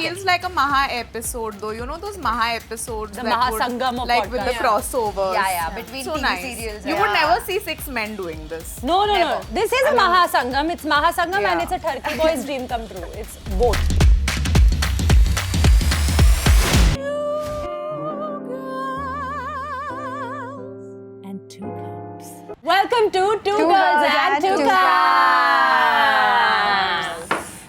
feels like a Maha episode though. You know those Maha episodes The that Maha would, Sangam of like with the crossovers. Yeah, between so TV nice. serials. You would never see 6 men doing this. No. Never. This is a Maha Sangam. It's Maha Sangam Yeah. and it's a Turkey boy's dream come true. It's both. And 2 cups. Welcome to Two Girls and Two Cups.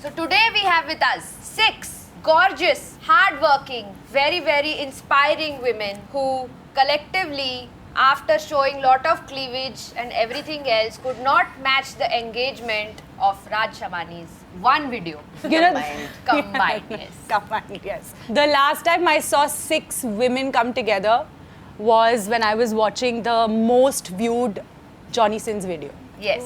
So today we have with us 6 gorgeous, hardworking, very, very inspiring women who collectively, after showing lot of cleavage and everything else, could not match the engagement of Raj Shamani's one video. You know, Combined, yes. Combined, yes. The last time I saw 6 women come together was when I was watching the most viewed Johnny Sins video. Yes.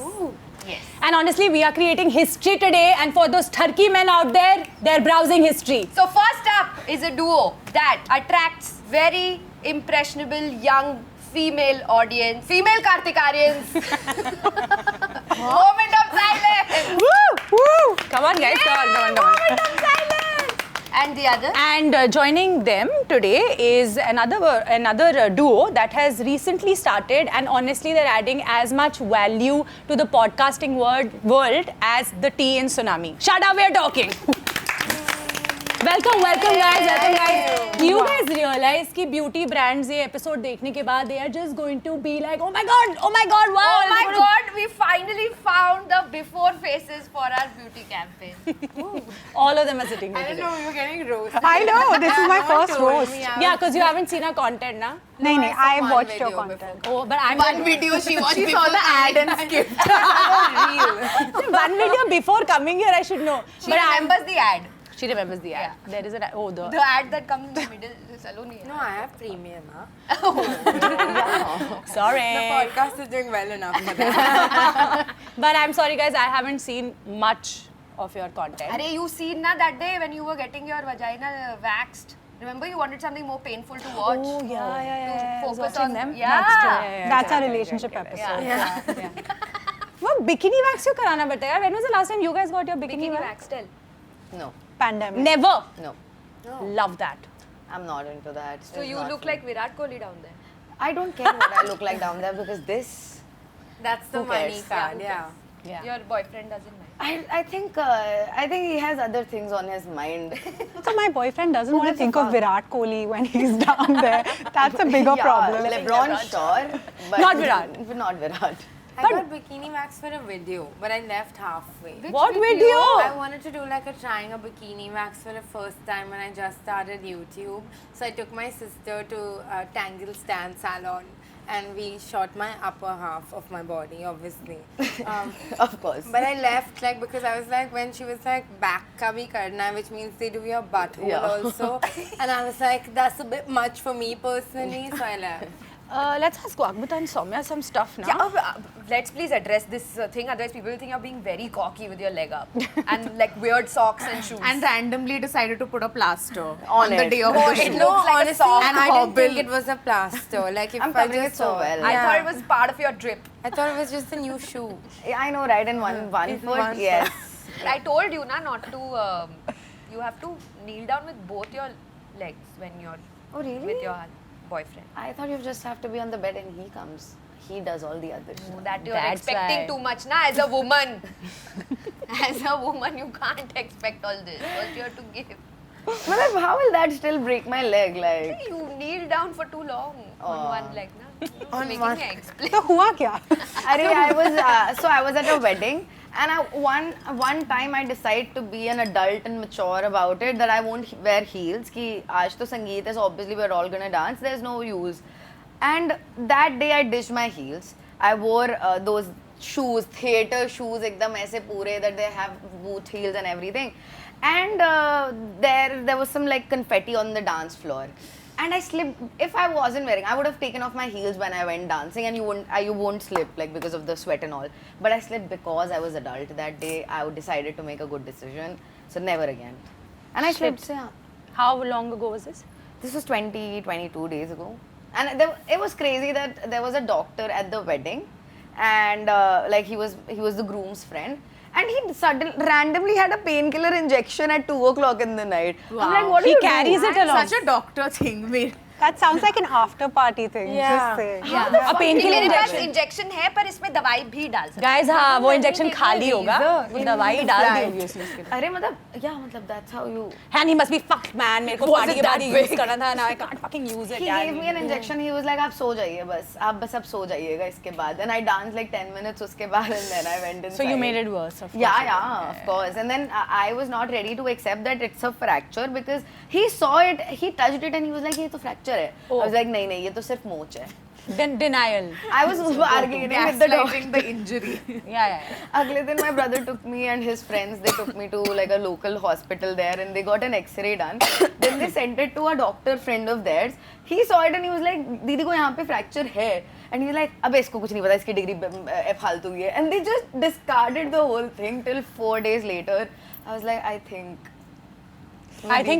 Yes. And honestly, we are creating history today, and for those Turkey men out there, they're browsing history. So first up is a duo that attracts very impressionable young female audience, female Kartikarians. Moment of silence. Woo! Come on, guys, come on. Moment of silence. And the other? And joining them today is another duo that has recently started, and honestly, they're adding as much value to the podcasting world as the tea in Tsunami. Shut up, we're talking. Welcome guys. You guys realize कि beauty brands ये episode देखने के बाद they are just going to be like, oh my god, wow. Oh my god, we finally found the before faces for our beauty campaign. All of them are sitting here I today. didn't know we were getting roasted. I know, this is my first roast. Yeah, because you haven't seen our content, na? No, I I saw one watched your video content. Oh, but I'm One video she watched She saw the ad and skipped. one video before coming here, I should know. She But remembers the ad. She remembers the ad. There is an ad. Oh, The ad that comes in the middle is Salonie. No, I have premium. Huh? sorry. The podcast is doing well enough for that. But I'm sorry, guys, I haven't seen much of your content. Arey, you seen na that day when you were getting your vagina waxed? Remember you wanted something more painful to watch? Oh, yeah. I was Focus watching on them. Yeah. That's true. Yeah, That's our okay, relationship okay. episode. Yeah. वो bikini wax क्यों कराना पड़ता है यार? When was the last time you guys got your bikini, Bikini wax? wax still. No, Pandemic. Never. no, Love that. I'm not into that. So you look like Virat Kohli down there. I don't care what I look like down there because this. that's the Who money cares? card. Yeah, Yeah. Your boyfriend doesn't mind. I think he has other things on his mind. So my boyfriend doesn't want to think of Virat Kohli when he's down there. That's a bigger problem. LeBron, sure, but Not Virat. Not Virat. I got bikini wax for a video, but I left halfway. What video? I wanted to do like a trying a bikini wax for the first time when I just started YouTube. So I took my sister to Tangle Stan Salon and we shot my upper half of my body, obviously. Of course. But I left like because I was like when she was like back ka bhi karna hai, which means they do your butthole also, and I was like that's a bit much for me personally, so I left. Let's ask Vagmita and Saumya some stuff now. Yeah, let's please address this thing, otherwise people will think you're being very cocky with your leg up and like weird socks and shoes. And randomly decided to put a plaster On the it. day of Oh, the it shoot. looks like a honestly, sock. And I didn't hobble. think it was a plaster. Like if I'm I covering just it so saw- well. I thought Yeah. it was part of your drip. I thought it was just a new shoe. Yeah, I know, right? In one In foot, one yes. I told you na not to. You have to kneel down with both your legs when you're Oh, really? with your boyfriend. I thought you just have to be on the bed and he comes. He does all the other shit. That you're That's expecting why. too much na as a woman. As a woman, you can't expect all this. What you have to give. But how will that still break my leg? Like, You kneel down for too long on one leg na. On Making one- me explain. So हुआ क्या? I was at a wedding and one time I decided to be an adult and mature about it that I won't wear heels. Ki aaj to Sangeet is obviously we're all gonna dance. There's no use. And that day I ditched my heels. I wore those shoes, theatre shoes, ekdam aise pure that they have boot heels and everything. And there was some like confetti on the dance floor. And I slipped. If I wasn't wearing, I would have taken off my heels when I went dancing, and you won't slip like because of the sweat and all. But I slipped because I was adult. That day, I decided to make a good decision, so never again. And I slipped. Yeah. How long ago was this? This was 22 days ago, and it was crazy that there was a doctor at the wedding, and like he was the groom's friend. and he randomly had a painkiller injection at 2 o'clock in the night. I'm like, what do He you carries do? it along. Such a doctor thing. Wait. That sounds like an after party thing. Yeah. Just say. A painkiller मेरे पास injection. Injection है पर इसमें दवाई भी डाल सकते Guys, हाँ वो इंजेक्शन खाली होगा. वो दवाई डाल दी होगी उसने उसके. अरे मतलब, yeah, मतलब that's how you. And he must be fucked, man. मेरे को पार्टी के बाद ही use करना था. Now I can't fucking use it. He gave me an injection. He was like, आप सो जाइए बस, आप बस अब सो जाइएगा इसके बाद. And I danced like 10 minutes उसके बाद, and then I went inside. So you made it worse, of course. Yeah, of course. And then I was not ready to accept that it's a fracture because he saw it, he touched it, and he was like, ये तो fracture है. I was like, नहीं ये तो सिर्फ मोच है. Then denial. I was arguing with the doctor. Gaslighting the injury. Yeah. अगले दिन my brother took me and his friends, they took me to like a local hospital there and they got an x-ray done. Then they sent it to a doctor friend of theirs. He saw it and he was like, दीदी को यहाँ पे fracture है. And he's like, अबे इसको कुछ नहीं पता, इसकी degree फालतू ही है. And they just discarded the whole thing till 4 days later. I was like, I think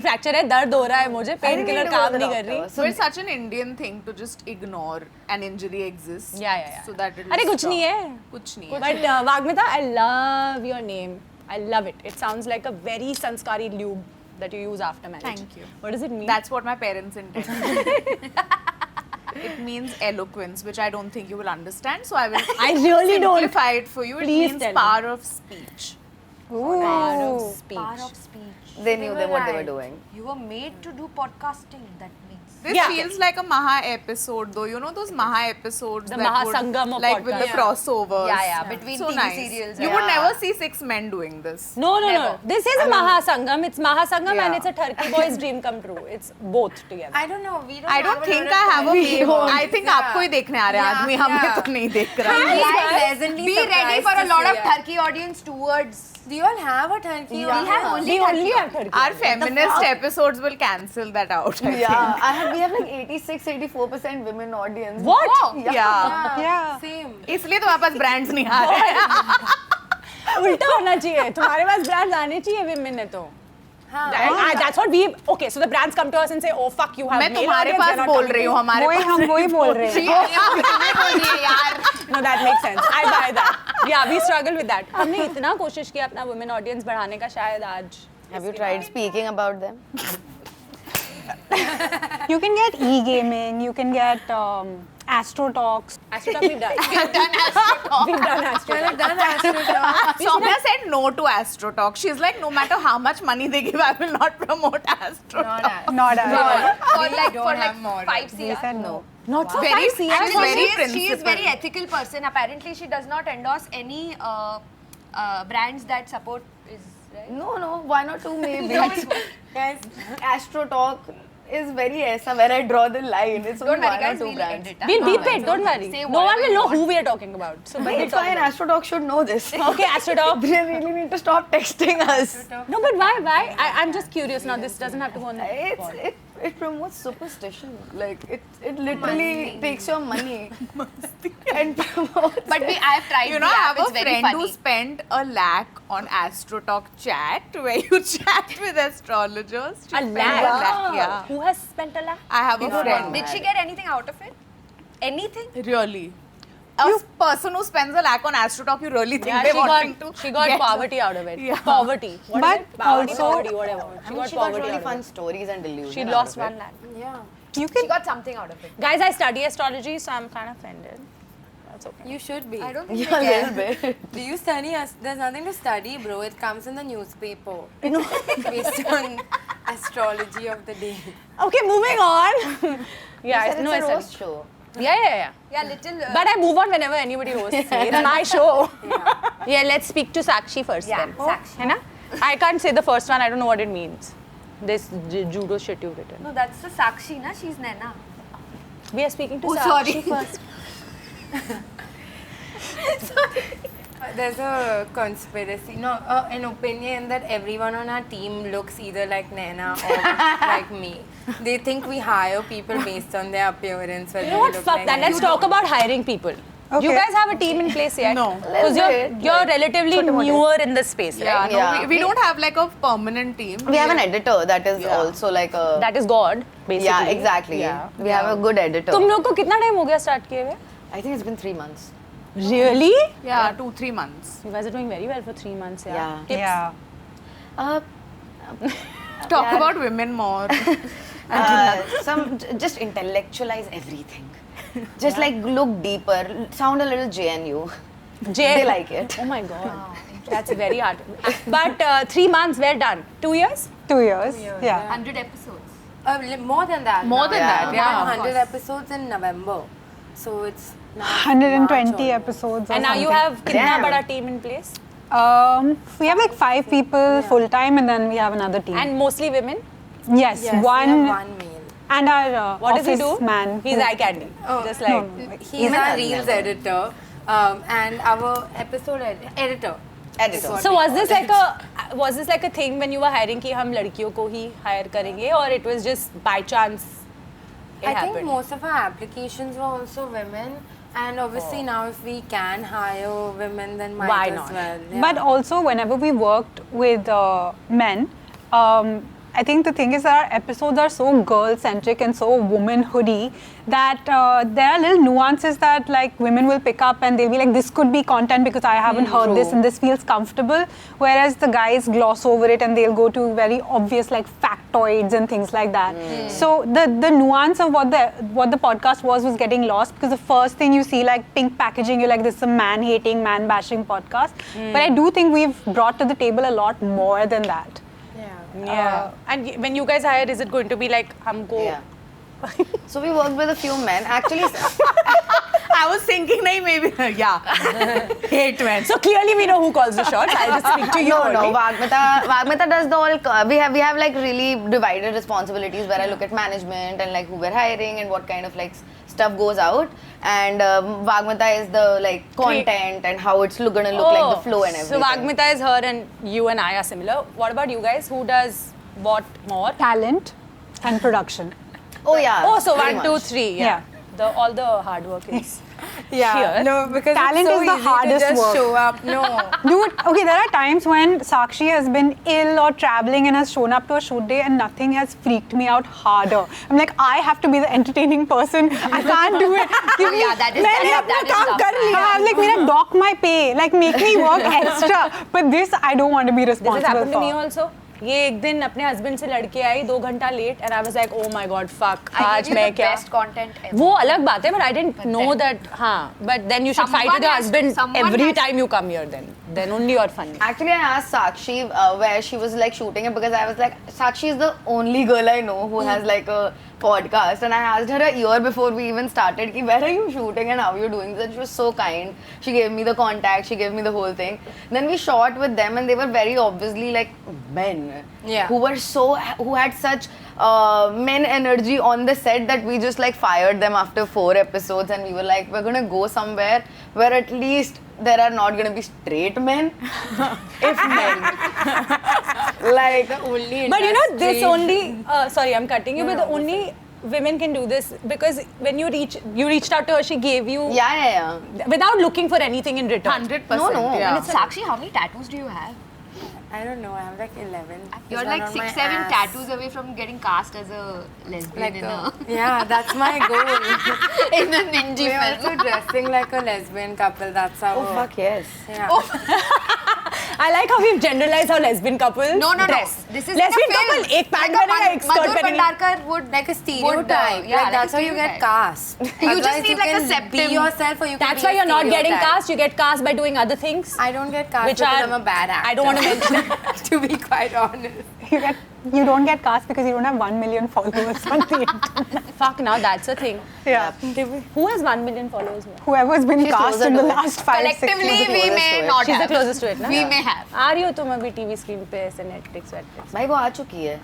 fracture है, दर्द हो रहा है मुझे, painkiller काम नहीं कर रही. So it's such an Indian thing to just ignore an injury exists. Yeah. So that it. अरे कुछ नहीं है. कुछ नहीं है. But Vagmita, I love your name. I love it. It sounds like a very sanskari lube that you use after marriage. Thank you. What does it mean? That's what my parents intended. It means eloquence, which I don't think you will understand. So I will. I really don't. Simplify it for you. It Please means tell me. power of speech. Power of speech. Power of speech. they knew what they were doing. You were made to do podcasting. That means. This Yeah. feels like a Maha episode, though. You know those Maha episodes, The that Mahasangam would, of like with the podcast. crossovers. Yeah, between so TV nice. serials. You would never see 6 men doing this. No. Never. This is a Mahasangam. It's Mahasangam and Yeah. it's a Turkey boy's dream come true. It's both together. I don't know. We don't. I don't have think lot I of have a time. meme. I think आपको ही देखने आ रहे हैं आदमी, हमें तो नहीं देख रहा है. I'm pleasantly Be ready surprised for a to lot see of it. Turkey audience towards. Do you all have a turkey? We have only We Turkey. have Turkey. Our feminist episodes will cancel that out. I Yeah, we have like 86-84% women audience. What? think. Yeah. Yeah. Same. इसलिए तुम्हारे पास brands नहीं आ रहे हैं. उल्टा होना चाहिए. तुम्हारे पास brands आने चाहिए women ने तो. That's what we. Okay, so the brands come to us and say, "Oh fuck, you have." मैं male तुम्हारे audience, पास you're not बोल coming रही to हूँ, हमारे वही हम वही बोल रहे हैं. No, that makes sense. I buy that. Yeah, we struggle with that. हमने इतना कोशिश किया अपना women audience बढ़ाने का, शायद आज. Have you tried speaking about them? You can get e-gaming, you can get Astro Talks. Astro Talk we've done. We've done Astro Talk. Done Astro Talk. Saumya said no to Astro Talk. She's like, no matter how much money they give, I will not promote Astro Talk. Not as. For like more. 5 He CR. said no. Not for Very- 5 and years. very She is principled. very ethical person. Apparently, she does not endorse any brands that support. Is right. No, 1 or 2 maybe. Guys, Astro Talk is very aisa where I draw the line. It's only Don't worry, 1 or guys. 2 We'll brands. edit. We'll beep it, don't worry. Say No one whatever will you know want. who we are talking about. So we'll It's talk fine, about Astro Talk should know this. it. Okay, Astro Talk. They really need to stop texting us. No, but why? I'm just curious now. This doesn't have to go on the pod. It promotes superstition. Like it literally takes your money and promotes. But I have tried. You know, the I app. have a It's very friend who funny. spent $1 lakh on Astro Talk chat, where you chat with astrologers. She A spent lakh? $1 lakh, yeah. Who has spent a lakh? I have a friend. Did she get anything out of it? Anything? Really? A person who spends $1 lakh on Astro Talk, you really think Yeah, they're wanting to she got get poverty out of it. Yeah. Poverty. What But is it? Poverty, also- poverty, whatever. She got she got poverty really out of fun it. stories and delusions. She lost 1 lakh. yeah. You She can. got something out of it. Guys, I study astrology, so I'm kind of offended. That's okay. You should be. I don't think Yeah, a they little can. bit. Do you study? There's nothing to study, bro. It comes in the newspaper. Based on astrology of the day. Okay, moving on. Yeah, It's no, a I roast said. show. Yeah. Yeah, little. But I move on whenever anybody roasts me. It's my show. Yeah, let's speak to Sakshi first Yeah, then. Sakshi. है ना? I can't say the first one. I don't know what it means. This judo shit you've written. No, that's the Sakshi, na? She's Naina. We are speaking to Oh, Sakshi sorry. first. There's a conspiracy, an opinion that everyone on our team looks either like Naina or like me. They think we hire people based on their appearance. You know what? Fuck that. Let's talk about hiring people. Okay. You guys have a team in place yet? No. Because you're relatively newer in this space, Yeah, right? no, Yeah. we don't have like a permanent team. We have an editor that is Yeah. also like a. That is God, basically. Yeah, exactly. Yeah. We have a good editor. तुम लोग को कितना time हो गया start किए हुए? I think it's been 3 months. Really? Yeah, 2-3 months. You guys are doing very well for 3 months. Yeah. Tips? Yeah. Talk about women more. Just intellectualize everything. Just like look deeper, sound a little JNU. They like it. Oh my god. That's very hard. But 3 months, we're done. 2 years? 2 years. Yeah. 100 episodes. More than that. More than that, yeah, of 100 course. episodes in November. So it's now 120 March episodes. Or And now you something. have kitna Damn. bada team in place? We have like 5 people full time, and then we have another team. And mostly women? yes, Yes, we one have one male. and our What does he office do? man. He's eye candy. Just like. No. He's our Reels editor and our episode editor. Editor. So was this like a thing when you were hiring कि हम लड़कियों को ही hire करेंगे, or it was just by chance it I happened? think most of our applications were also women. And obviously now if we can hire women, then might Why as not? well. Yeah. But also, whenever we worked with men, I think the thing is that our episodes are so girl-centric and so womanhoody that there are little nuances that like women will pick up and they'll be like, this could be content because I haven't heard this and this feels comfortable. Whereas the guys gloss over it and they'll go to very obvious like factoids and things like that. So the nuance of what the podcast was getting lost because the first thing you see like pink packaging, you're like, this is a man-hating, man-bashing podcast. But I do think we've brought to the table a lot more than that. Yeah. And when you guys hire, is it going to be like हमको? Yeah. So we worked with a few men. Actually, I was thinking, nahi, maybe, yeah. Hate men. So clearly we know who calls the shots. I'll just speak to you. no, only. Vagmita does the whole. We have like really divided responsibilities where I look at management and like who we're hiring and what kind of like stuff goes out. And Vagmita is the like content and how it's gonna look like the flow and everything. So Vagmita is her and you and I are similar. What about you guys? Who does what more? Talent and production. Oh yeah. Oh, so pretty 1, 2, much. 3. Yeah. All the hard work is Yeah, here. no, because Talent it's so is the easy hardest to just work. show up. No. Dude, okay, there are times when Sakshi has been ill or traveling and has shown up to a shoot day and nothing has freaked me out harder. I'm like, I have to be the entertaining person. I can't do it. Yeah, that is मैंने that अपना is काम tough, कर man. लिया. I'm like, मेरा dock my pay. Like, make me work extra. But this, I don't want to be This has responsible happened to for. me also. ये एक दिन अपने हस्बैंड से लड़के आई 2 घंटा late and I was like, oh my god, fuck. I आज give you मैं the क्या? best content ever. वो अलग बात है, but I didn't know that. हाँ, but then you should fight with your husband every time you come here. Then only you're funny. Actually, I asked Sakshi where she was like shooting it because I was like, Sakshi is the only girl I know who has like a podcast, and I asked her a year before we even started, ki, where are you shooting and how you're doing this? And she was so kind. She gave me the contact, she gave me the whole thing. Then we shot with them, and they were very obviously like men who had such men energy on the set that we just like fired them after 4 episodes, and we were like, we're gonna go somewhere where at least there are not gonna be straight men, if men. Like Only But you know, this industry. only. Sorry, I'm cutting you. But the only women can do this because when you reached out to her, she gave you yeah. without looking for anything in return. 100%. No. Yeah. And Sakshi, how many tattoos do you have? I don't know, I have like 11. You're There's like one on my 6-7 ass. tattoos away from getting cast as a lesbian Like in a yeah, that's my goal. in a ninja We're film. also dressing like a lesbian couple. That's our. Oh fuck yes. Yeah. I like how we've generalized how lesbian couples No. dress. This is lesbian like a couple film. एक pant Like a पहनेगा एक skirt Madhur पहनेगी. Bhandarkar would Like a stereotype. yeah, like like that's a how you get stereotype. cast. You just Otherwise need like a can septum. Be yourself, or you can That's be why a you're not getting stereotype. cast. You get cast by doing other things. I don't get cast Which because are- I'm a bad actor. I don't want to mention. To be quite honest. You don't get cast because you don't have 1 million followers on the internet. Fuck, now that's a thing. Yeah. Who has 1 million followers now? Whoever's been She's cast closer in the to it. last 5-6 years. Collectively, we may not She's the have. closest to it, na? We may have. आ रही हो तुम अभी TV screen पे ऐसे Netflix वेटफ्लिक्स. भाई वो आ चुकी है.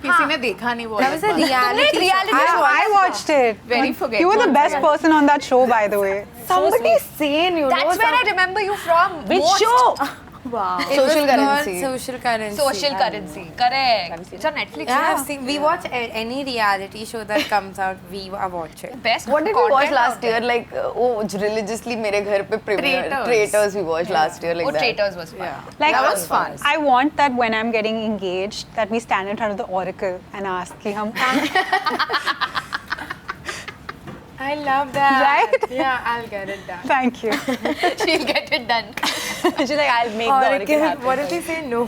किसी ने देखा नहीं वो That was a reality. reality show. I watched it. Very You forgetful. were the best person on that show, by the way. Somebody sane, you know. That's where I remember you from. Which most. show? Wow. It was Social called currency. Social currency. Social currency. Correct. It's on Netflix. Yeah, I've seen. We watch any reality show that comes out. We are watching. Best. What did we watch content last out there. year? Like, religiously मेरे घर पे premiere Traitors. Traitors we watched last year like Oh, that. Traitors was fun. Yeah. Like, that was fun. I want that when I'm getting engaged, that we stand in front of the oracle and ask कि हम I love that. Right? Yeah, I'll get it done. Thank you. She'll get it done. She's like, I'll make the oracle happen. What if they say no?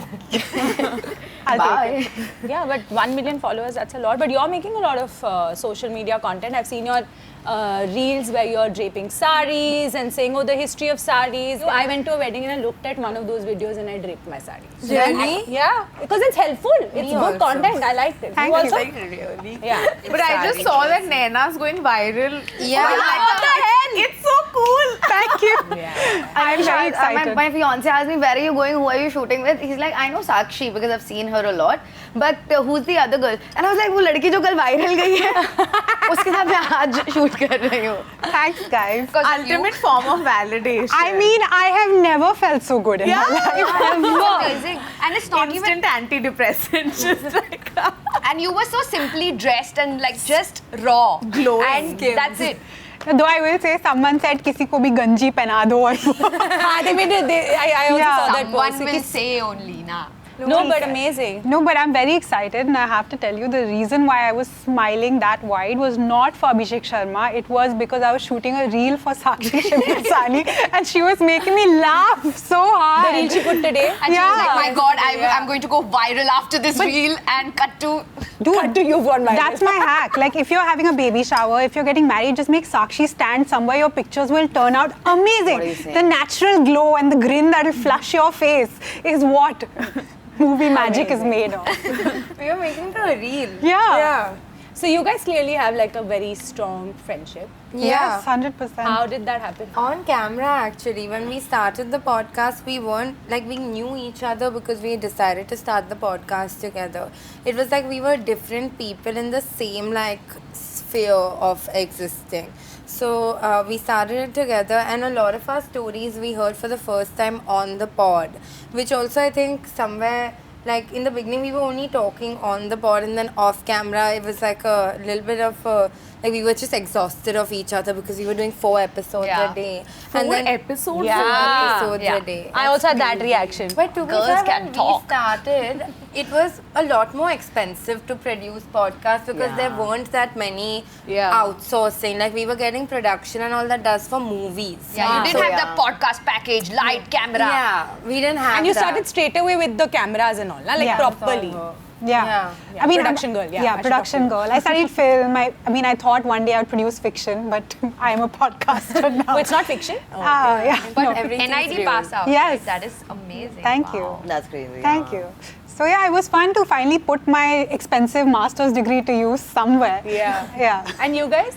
I'll take it. Bye. Yeah, but 1 million followers, that's a lot. But you're making a lot of social media content. I've seen your reels where you're draping saris and saying, oh, the history of saris. So I went to a wedding and I looked at one of those videos and I draped my sari. Really? Yeah, because it's helpful. It's good also. content. I liked it. Thank you. you. Also? Really? Yeah. But I just saw that Naina's going viral. Yeah. What the hell? It's so cool. Thank you. Yeah. I'm very excited. My fiance asked me, where are you going? Who are you shooting with? He's like, I know Sakshi because I've seen her a lot. But who's the other girl? And I was like, वो लड़की जो कल viral गई है, उसके साथ मैं आज shoot कर रही हूँ. Thanks, guys. Ultimate form of validation. I mean, I have never felt so good in my life. Amazing. And it's not instant antidepressant. Just like and you were so simply dressed and like just raw. Glowing And skin. that's it. Though I will say, someone said किसी को भी गंजी पहना दो और हाँ, they made it. I also Yeah. saw that Someone post. will say only, na. No, but amazing. No, but I'm very excited, and I have to tell you the reason why I was smiling that wide was not for Abhishek Sharma. It was because I was shooting a reel for Sakshi Shivasani, and she was making me laugh so The hard. reel she put today. And she was like, Yeah. my God, I'm going to go viral after this reel and cut to... Cut to you for my That's my hack. Like, if you're having a baby shower, if you're getting married, just make Sakshi stand somewhere. Your pictures will turn out amazing. What are you saying? The natural glow and the grin that will flush your face is what movie magic is made of. We are making the reel. Yeah. So you guys clearly have like a very strong friendship. Yeah. Yes, 100%. How did that happen? On camera, actually, when we started the podcast, we weren't like we knew each other because we decided to start the podcast together. It was like we were different people in the same like sphere of existing. So we started it together, and a lot of our stories we heard for the first time on the pod, which also I think somewhere. Like in the beginning, we were only talking on the pod, and then off camera, it was like a little bit of like we were just exhausted of each other because we were doing 4 episodes Yeah. a day. 4 then episodes? Yeah. 4 episodes Yeah. a day. I also had that reaction. But to be Girls fair, can when talk. we started, it was a lot more expensive to produce podcasts because there weren't that many outsourcing. Like we were getting production and all that does for movies. Yeah, you didn't So, have the podcast package, light, camera. Yeah, we didn't have And you that. started straight away with the cameras and all, na? Like Yeah. properly. Yeah. Yeah, I mean, production girl, yeah. I Yeah, should production talk girl. I studied film. I mean, I thought one day I'd produce fiction, but I am a podcaster now. Oh, it's not fiction? Oh. Yeah. But no. everything's NID real. pass out. Yes. Right? That is amazing. Thank Wow. you. That's crazy. Thank you. So yeah, it was fun to finally put my expensive master's degree to use somewhere. Yeah. Yeah. And you guys?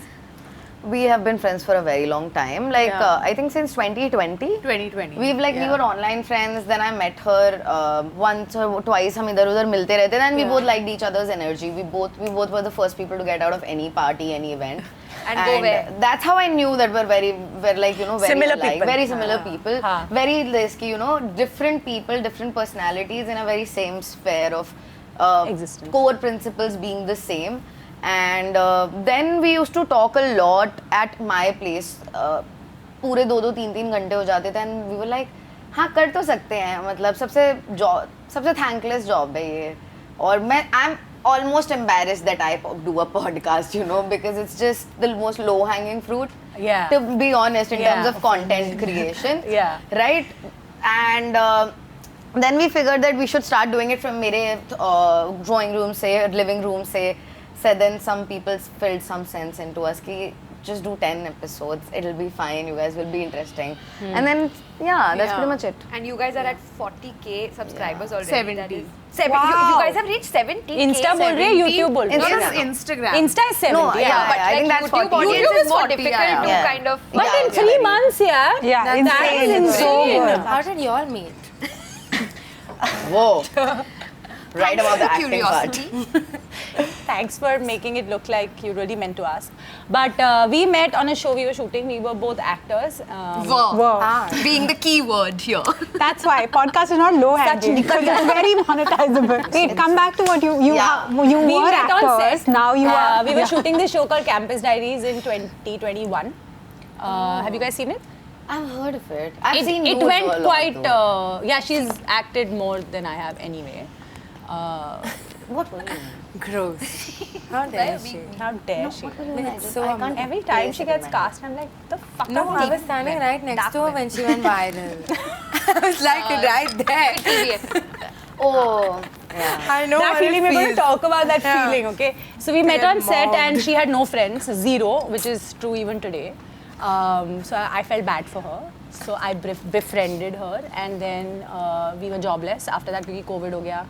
We have been friends for a very long time. Like I think since 2020. 2020. We were online friends. Then I met her once or twice. हम इधर उधर मिलते रहते. Then we both liked each other's energy. We both were the first people to get out of any party, any event. And go where? That's how I knew that we're like very Similar alike, people. very similar people, Haan. very risky, different people, different personalities in a very same sphere of Existence. core principles being the same. And then we used to talk a lot at my place. पूरे 2-2, 3-3 घंटे हो जाते थे. And we were like, हाँ कर तो सकते हैं. मतलब सबसे thankless job है ये. और I'm almost embarrassed that I do a podcast, because it's just the most low-hanging fruit. Yeah. To be honest, in terms Yeah. of content creation. Yeah. Right? And then we figured that we should start doing it from मेरे drawing room से, living room से. So then some people filled some sense into us कि just do 10 episodes, it'll be fine, you guys will be interesting. And then, that's pretty much it. And you guys are at 40k subscribers already. 70. That is, you guys have reached 70k. Insta बोल रहे हैं, YouTube बोल रहे No, हैं? this is Instagram. Insta is 70. No, yeah. But I like think that's YouTube 40. audience YouTube is more 40, difficult to yeah. kind of. But in 3 months, yeah. Yeah, That insane. is So insane. good. How did y'all meet? Whoa. Right about the acting Curiosity. part. Thanks for making it look like you really meant to ask. But we met on a show we were shooting. We were both actors. Wow. Being the key word here. That's why podcast is not low hanging because it's very monetizable. Wait, come back to what you We were met on actors. set. Now you are. We were shooting this show called Campus Diaries in 2021. Have you guys seen it? I've heard of it. I've seen it you went do a lot quite. too. Yeah, she's acted more than I have anyway. What were you? Gross. How dare she? How dare she? It's so Every time she gets cast, I'm like, the fuck No, are I was standing right next to her when she went viral. I was like right there. Oh, yeah. I know that what feeling, it we're going to feels. talk about that feeling, okay? So we met Get on set mobbed. and she had no friends, zero, which is true even today. So I felt bad for her. So I befriended her and then we were jobless. After that, because COVID ho gaya.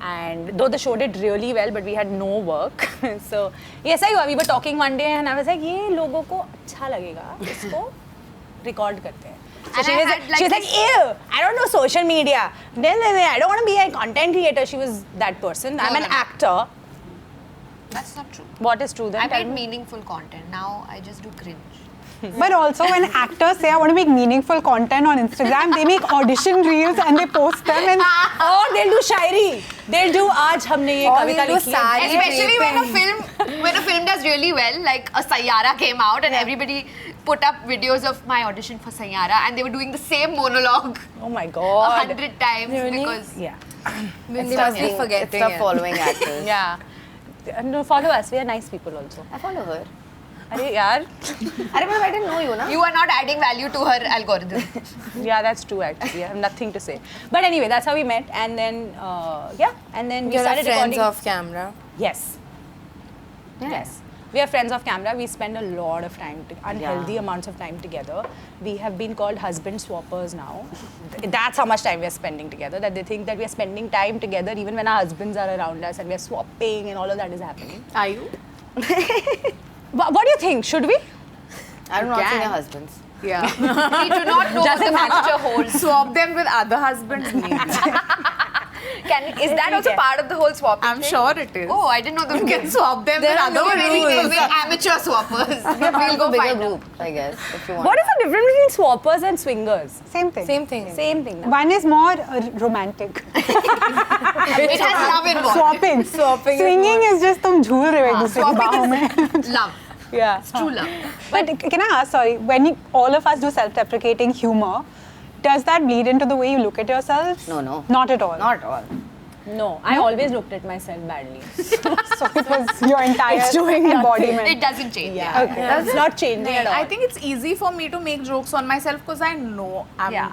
And though the show did really well, but we had no work. So yes, we were talking one day and I was like, ये लोगों को अच्छा लगेगा, इसको record करते हैं. So And she I was, had, like, she was like, ew, I don't know social media. Then I don't want to be a content creator. She was that person. I'm an actor. That's not true. What is true then? I Tell made me. meaningful content. Now I just do cringe. But also when actors say I want to make meaningful content on Instagram, they make audition reels and they post them and Or they'll do shairi. They'll do आज हमने ये Or Kavita they'll do लिखी है. sari. Especially when a film does really well, like a Sayyara came out and everybody put up videos of my audition for Sayyara and they were doing the same monologue Oh my god. 100 times because Yeah. They must be forgetting Stop it. following actors. Yeah. No, follow us. We are nice people also. I follow her. अरे यार. Arey, but I didn't know you, na? you are not adding value to her algorithm. Yeah, that's true actually. I have nothing to say. But anyway, that's how we met and then and then we You're started friends recording. off camera. Yes. Yes. We are friends off camera. We spend a lot of time, unhealthy amounts of time together. We have been called husband swappers now. That's how much time we are spending together. That they think that we are spending time together even when our husbands are around us and we are swapping and all of that is happening. Are you? What do you think? Should we? I've not seen your husbands. Yeah. We do not know what the future holds. Swap them with other husbands' names. Is that also part of the whole swapping I'm thing? sure it is. Oh, I didn't know the You can swap them with There are other no rules. We're amateur swappers. We'll go find bigger out. group, I guess, if you want. What is the difference between swappers and swingers? same thing. Same thing. Same thing. One is more romantic. It has love involved. Swapping. Swapping is Swinging is just तुम झूल रहे हो एक दूसरे की बाहों में. Love. Yeah. It's true love. But can I ask, sorry, when all of us do self-deprecating humor, does that bleed into the way you look at yourselves? No. Not at all. Not at all. No, I always looked at myself badly. So it was your entire It's doing nothing. embodiment. It doesn't change. Yeah. Okay. It's not changing at all. I think it's easy for me to make jokes on myself because I know I'm. Yeah.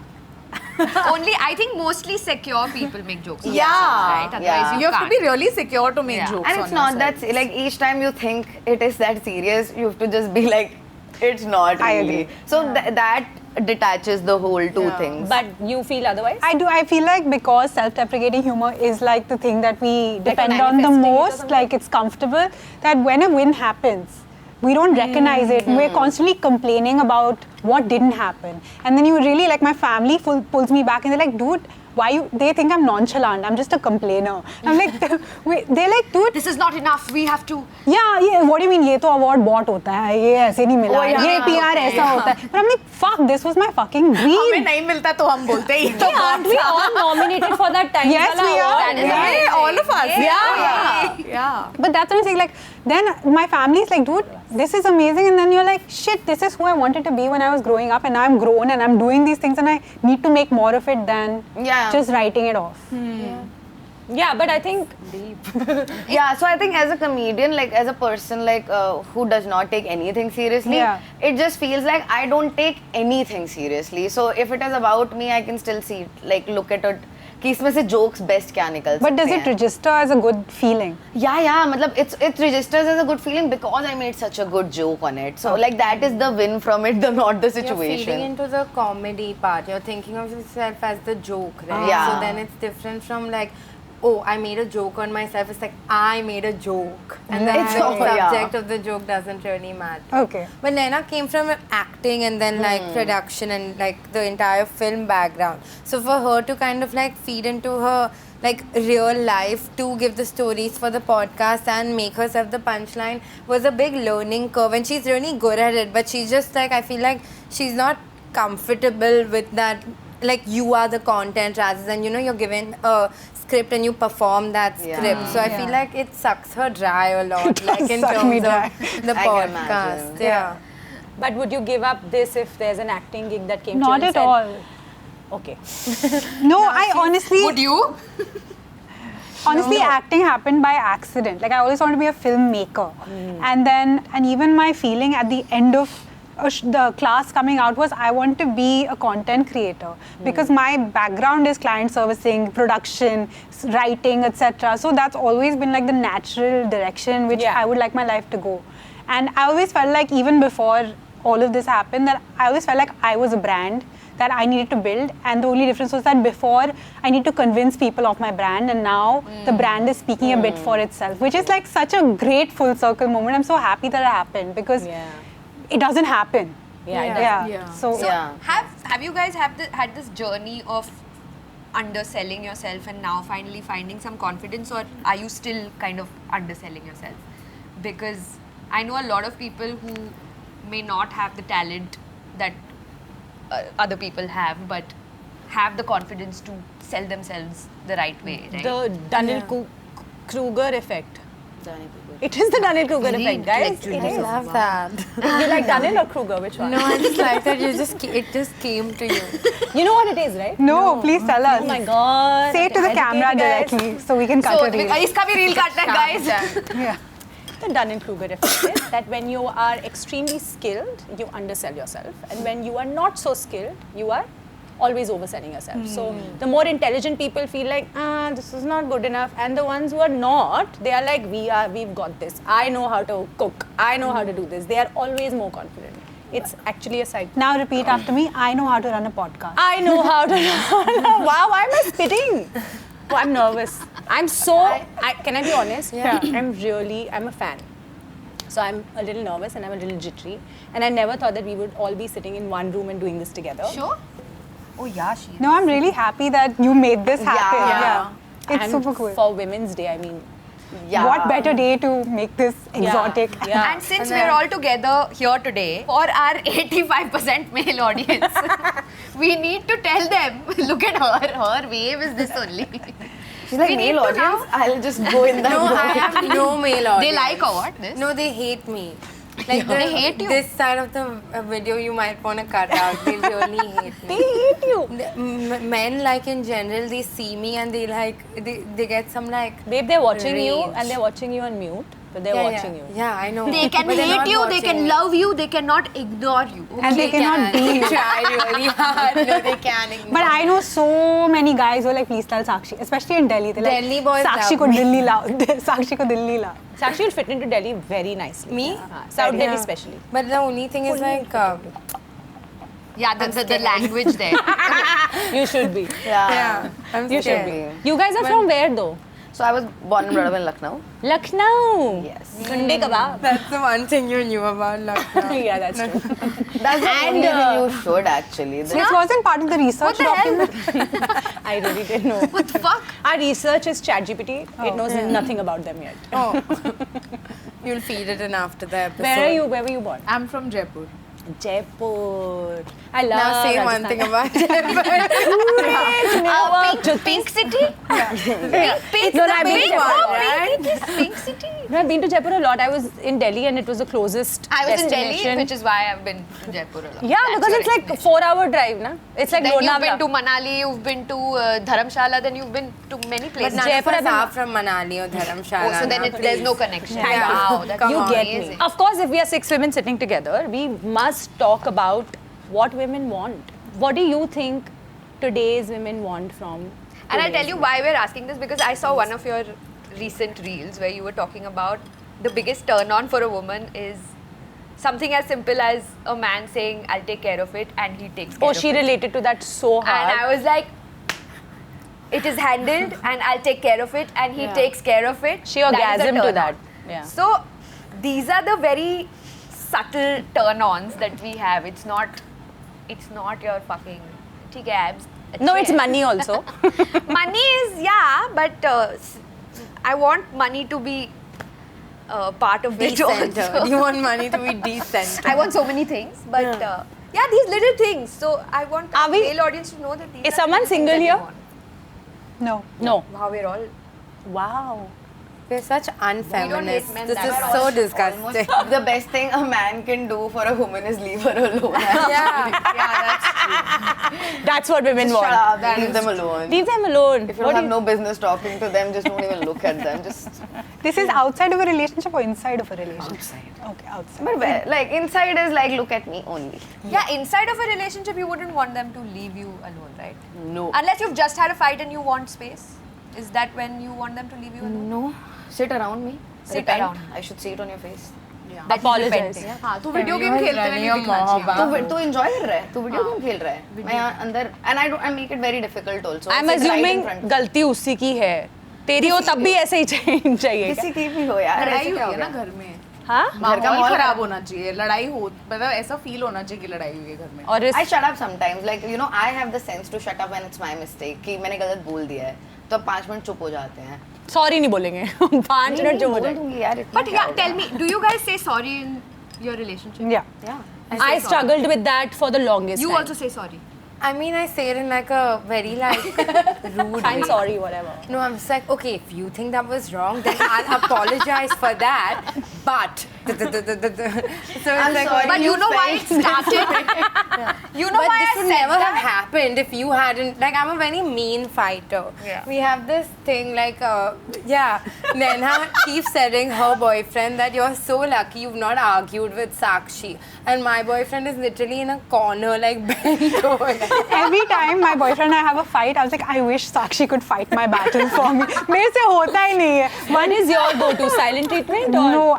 Only, I think mostly secure people make jokes. on Yeah. themselves, right? Otherwise Yeah. You have can't. to be really secure to make Yeah. jokes. And it's on not yourself. that, like, each time you think it is that serious, you have to just be like, it's not I really. agree. So that detaches the whole two Yeah. things. But you feel otherwise? I feel like because self-deprecating humor is like the thing that we depend on the manifesting it or most, something? like it's comfortable, that when a win happens, we don't recognize it. We're constantly complaining about what didn't happen. And then you really, like my family pulls me back and they're like, dude, they think I'm nonchalant. I'm just a complainer. I'm like, they're like, dude. This is not enough. We have to. Yeah, what do you mean? ये तो award bought होता है, ये ऐसे नहीं मिला, ये PR ऐसा होता है. But I'm like, fuck, this was my fucking हमें dream. नहीं मिलता तो हम बोलते हैं, ये तो Aren't we all nominated for that time? Yes, we are. That is Yeah, amazing. all of us. Yeah. Yeah. But that's what I'm saying. Like, then my family's like, dude, this is amazing. And then you're like, shit, this is who I wanted to be when I was growing up. And now I'm grown and I'm doing these things and I need to make more of it than just writing it off. Yeah, but I think Yeah, so I think as a comedian, like as a person like who does not take anything seriously, it just feels like I don't take anything seriously. So if it is about me, I can still see, like look at it, कि इसमें से jokes best क्या निकल But does सकते it हैं. register as a good feeling? Yeah, मतलब it registers as a good feeling because I made such a good joke on it. So like that is the win from it, not the You're feeding situation. into the comedy part. You're thinking of yourself as the joke, right? Yeah. So then it's different from like, oh, I made a joke on myself. It's like, I made a joke. And then It's the all- yeah. subject of the joke doesn't really matter. Okay. But Naina came from acting and then like production and like the entire film background. So for her to kind of like feed into her like real life to give the stories for the podcast and make herself the punchline was a big learning curve, and she's really good at it, but she's just like, I feel like she's not comfortable with that, like you are the content rather than, you know, you're given a script and you perform that script. So I feel like it sucks her dry a lot, like in suck me terms dry. of the I can podcast. imagine. Yeah. but would you give up this if there's an acting gig that came to you Not and at said, all. Okay. No, I honestly. Would you? honestly, acting happened by accident. Like I always wanted to be a filmmaker, and even my feeling at the end of the class coming out was I want to be a content creator because my background is client servicing, production, writing, etc. So that's always been like the natural direction which I would like my life to go. And I always felt like even before all of this happened that I always felt like I was a brand that I needed to build, and the only difference was that before I need to convince people of my brand, and now the brand is speaking a bit for itself, which is like such a great full circle moment. I'm so happy that it happened because it doesn't happen. So Have you guys had this journey of underselling yourself and now finally finding some confidence, or are you still kind of underselling yourself? Because I know a lot of people who may not have the talent that other people have, but have the confidence to sell themselves the right way, right? The Dunning-Kruger Effect. It is the Dunning-Kruger Effect, guys. It is. I love that. You like Dunning or Kruger? Which one? No, I just like that it just came to you. You know what it is, right? No, please tell us. Oh my God. Say it to the camera directly so we can cut a reel. Iska bhi reel katta hai, guys. The Dunning-Kruger effect is that when you are extremely skilled, you undersell yourself, and when you are not so skilled, you are always overselling yourself. So the more intelligent people feel like, this is not good enough, and the ones who are not, they are like, we've got this. I know how to cook. I know how to do this. They are always more confident. It's actually a side. Now repeat after me. I know how to run a podcast. I know how to run. Wow, why am I spitting? Oh, I'm nervous. I'm so, can I be honest? Yeah. I'm a fan. So I'm a little nervous and I'm a little jittery. And I never thought that we would all be sitting in one room and doing this together. Sure. Oh yeah, she is. No, I'm really happy that you made this happen. Yeah. It's And super cool. for Women's Day, I mean, What better day to make this exotic? Yeah. And since we're all together here today, for our 85% male audience, we need to tell them, look at her, her wave is this only. She's like, We need male to now- audience? I'll just go in that No, mode. I have no male audience. They like or what? This? No, they hate me. Like They hate you. This side of the video you might want to cut out. They really hate me. They hate you. Men, like in general, they see me and they like they get some like. Babe, they're watching you Rage. and they're watching you on mute, but they're watching you. Yeah, I know. They can But they're hate not you, they watching can me. love you, they cannot ignore you. And they cannot They be you. try really hard. No, they can ignore. But I know so many guys who are like, please tell Sakshi, especially in Delhi. They're like, Delhi boys Sakshi love ko me." Delhi lao. Sakshi ko Delhi lao. Sakshi will fit into Delhi very nicely. Me? South Delhi Yeah. especially. But the only thing is like. Yeah, the language there. You should be. Yeah, I'm You should scared. be. You guys are from where though? So I was born and brought up in Lucknow. Lucknow. Yes. Tunde kebab. That's the one thing you knew about Lucknow. Yeah, that's true. That's the only thing you should actually. This wasn't part of the research document. I really didn't know. What the fuck? Our research is ChatGPT. It knows nothing about them yet. Oh. You'll feed it in after the episode. Where are you? Where were you born? I'm from Jaipur. Jaipur. I love Now say one Rajasthan. thing about Jaipur. Pink City? Pink, No, I've been to Jaipur. Pink City. No, I've been to Jaipur a lot. I was in Delhi and it was the closest I was in destination. Delhi, which is why I've been to Jaipur a lot. Yeah, That's because your it's like explanation. 4-hour drive, na? It's like Then you've been Lonavala. to Manali, you've been to Dharamshala, then you've been to many But places. none Jaipur of I've us been- are from Manali or Dharamshala. Oh, so then now, there's no please. connection. Yeah. Wow, that's Come You on. get amazing. me. Of course, if we are 6 women sitting together, we must talk about what women want. What do you think today's women want from And I'll tell today's you men? why we're asking this, because I saw one of your recent reels where you were talking about the biggest turn on for a woman is something as simple as a man saying, I'll take care of it, and he takes care Oh, of she it. related to that so hard. And I was like, it is handled and I'll take care of it and he takes care of it. She That is a orgasmed to turn that. on. Yeah. So these are the very subtle turn-ons that we have. It's not your fucking ठीक है, abs. No, it's money also. Money is, yeah, but I want money to be part of it Decent. also. You want money to be decent. I want so many things, but yeah, these little things. So I want Are the we- male audience to know that these Is are someone the things single that we here? want. No. No. Wow, we're all Wow. We're such We don't hate unfeminists. men This that is much. so Almost disgusting. the best thing a man can do for a woman is leave her alone. Yeah. that's true. That's what women Just want. shut up, leave them alone. Leave them alone. If you What don't have do no business talking to them, just don't even look at them. Just This is outside of a relationship or inside of a relationship? outside. Okay, outside. But where, like inside is like look at me only. Yeah, inside of a relationship, you wouldn't want them to leave you alone, right? No. Unless you've just had a fight and you want space. Is that when you want them to leave you alone? No. Sit around me. Sit Repent. around. I should see it on your face. That he's Apologize. repenting. हाँ तो video game खेलते हुए नहीं दिखना चाहिए तू enjoy कर रहा है तू वीडियो गेम खेल रहा है मैं यहाँ अंदर and I make it very difficult also. I'm Sit right in assuming front. गलती उसी की है. तेरी हो तब भी ऐसे ही चाहिए. किसी की भी हो यार लड़ाई ऐसे क्या हुई हो है ना गया? घर में हाँ? घर का माहौल माहौल खराब होना चाहिए लड़ाई हो मतलब ऐसा फील होना चाहिए कि लड़ाई हुई है घर में और इस I shut up sometimes. Like you know, I have the sense to shut up when it's my mistake. कि मैंने गलत बोल दिया है तो अब 5 मिनट चुप हो जाते हैं. सॉरी नहीं बोलेंगे. 5 मिनट जो हो बोल जाए. दूंगी यार इतना But क्या yeah, होगा? tell me, do you guys say sorry in your relationship? Yeah. Yeah. I struggled with that for the longest You time. also say sorry. I mean, I say it in like a very like rude I'm way. sorry, whatever. No, I'm just like, okay, if you think that was wrong, then I'll apologize for that. But so it's I'm like, sorry. But you know why it started? You know but why this I would said never have that? happened if you hadn't. Like, I'm a very mean fighter. Yeah. We have this thing like, Naina keeps telling her boyfriend that you're so lucky you've not argued with Sakshi, and my boyfriend is literally in a corner like bent over. Every time my boyfriend and I have a fight, I was like, I wish Sakshi could fight my battle for me. मेरे से होता ही नहीं है. One is your go-to silent treatment or No,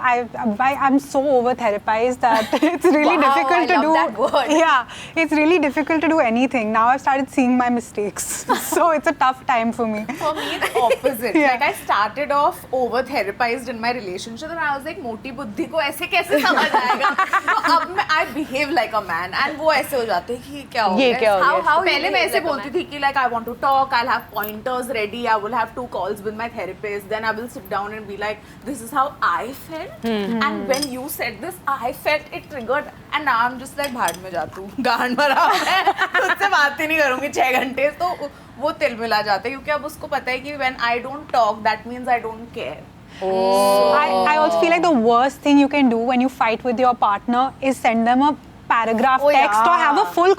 I'm so over therapized that it's really Wow, difficult I to love do. that word. Yeah, it's really difficult to do anything. Now I've started seeing my mistakes, so it's a tough time for me. For me, it's opposite. Yeah. Like I started off over therapized in my relationship, and I was like, मोटी बुद्धि को ऐसे कैसे समझ आएगा? तो अब मैं I behave like a man, and वो ऐसे हो जाते हैं कि क्या हो ये गया? क्या हो गया? How पहले you मैं behave ऐसे like a बोलती man? थी कि like I want to talk, I'll have pointers ready, I will have 2 calls with my therapist, then I will sit down and be like, this is how I felt, and when you said this, I felt it triggered, and now I'm just like भाड़ में जा तू, गांड मरा है, तुझसे बात ही नहीं करूँगी 6 घंटे, तो वो तिल मिला जाता है क्योंकि अब उसको पता है कि when I don't talk, that means I don't care. I also feel like the worst thing you can do when you fight with your partner is send them a paragraph text or have a full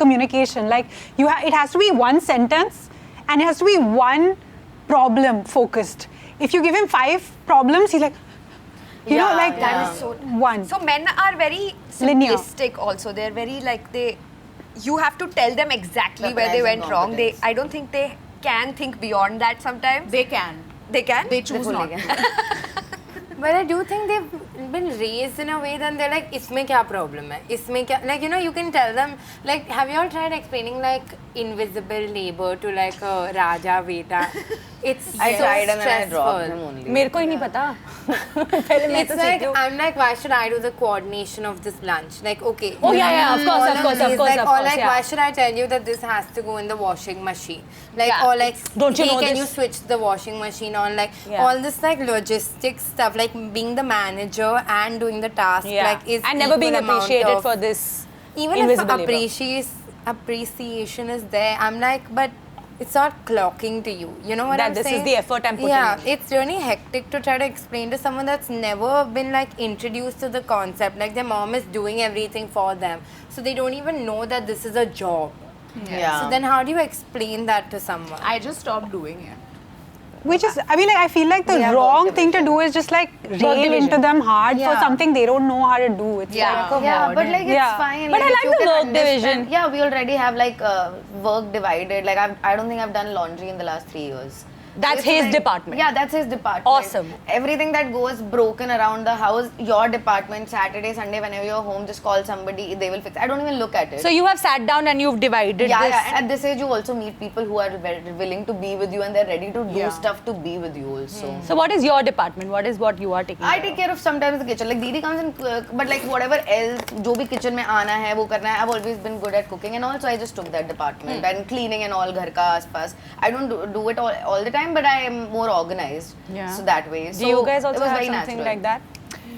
communication. Like it has to be one sentence and it has to be one problem focused. If you give him 5 problems, he's like, you know, like That is so. one. So men are very Linear. simplistic. Also, they're very like they. You have to tell them exactly Weaponizing where they went wrong. They. competence. I don't think they can think beyond that. Sometimes They can. they can. They choose not to. But I do think they've been raised in a way that they're like, इसमें क्या problem है? इसमें क्या? Like, you know, you can tell them, like, have you all tried explaining like invisible labor to like a Raja Veta? It's I so tried and then I stressful. dropped him only. मेरे को ही नहीं पता. पहले मैं It's तो like, सीखूं. I'm like, why should I do the coordination of this lunch? Like, okay. Oh, yeah, of course, all of course, these, of course, like, of or course, like, yeah. why should I tell you that this has to go in the washing machine? Like, Yeah. or like, Don't you hey, know can this? you switch the washing machine on? Like, Yeah. all this like logistics stuff, like being the manager and doing the task, Yeah. like, is and never being equal amount appreciated of- for this even if invisible labor. appreciation is there, I'm like, but it's not clocking to you. You know what That I'm this is saying? the effort I'm putting Yeah, in. it's really hectic to try to explain to someone that's never been like introduced to the concept. Like their mom is doing everything for them, so they don't even know that this is a job. Yeah. So then, how do you explain that to someone? I just stopped doing it. Which is, I mean, like, I feel like the We have wrong work thing to do is just like rail division. into them hard for Yeah. something they don't know how to do. It's Yeah. like, Yeah, but like it's Yeah. fine. But I if like you the can work understand- division. Yeah, we already have like work divided. Like I don't think I've done laundry in the last 3 years. That's It's his like- department. Yeah, that's his department. Awesome. Everything that goes broken around the house, your department. Saturday, Sunday, whenever you're home, just call somebody. They will fix. I don't even look at it. So you have sat down and you've divided yeah, this. yeah. At this age, you also meet people who are willing to be with you and they're ready to do Yeah. stuff to be with you also. So what is your department? What is what you are taking I care take care of sometimes the kitchen. Like Didi comes and cook, but like whatever else, जो भी kitchen में आना है वो करना है. I've always been good at cooking and also I just took that department and cleaning and all घर का आसपास. I don't do it all the time, but I am more organized. Yeah. So that way. Do So you guys it also was have very something natural. like that?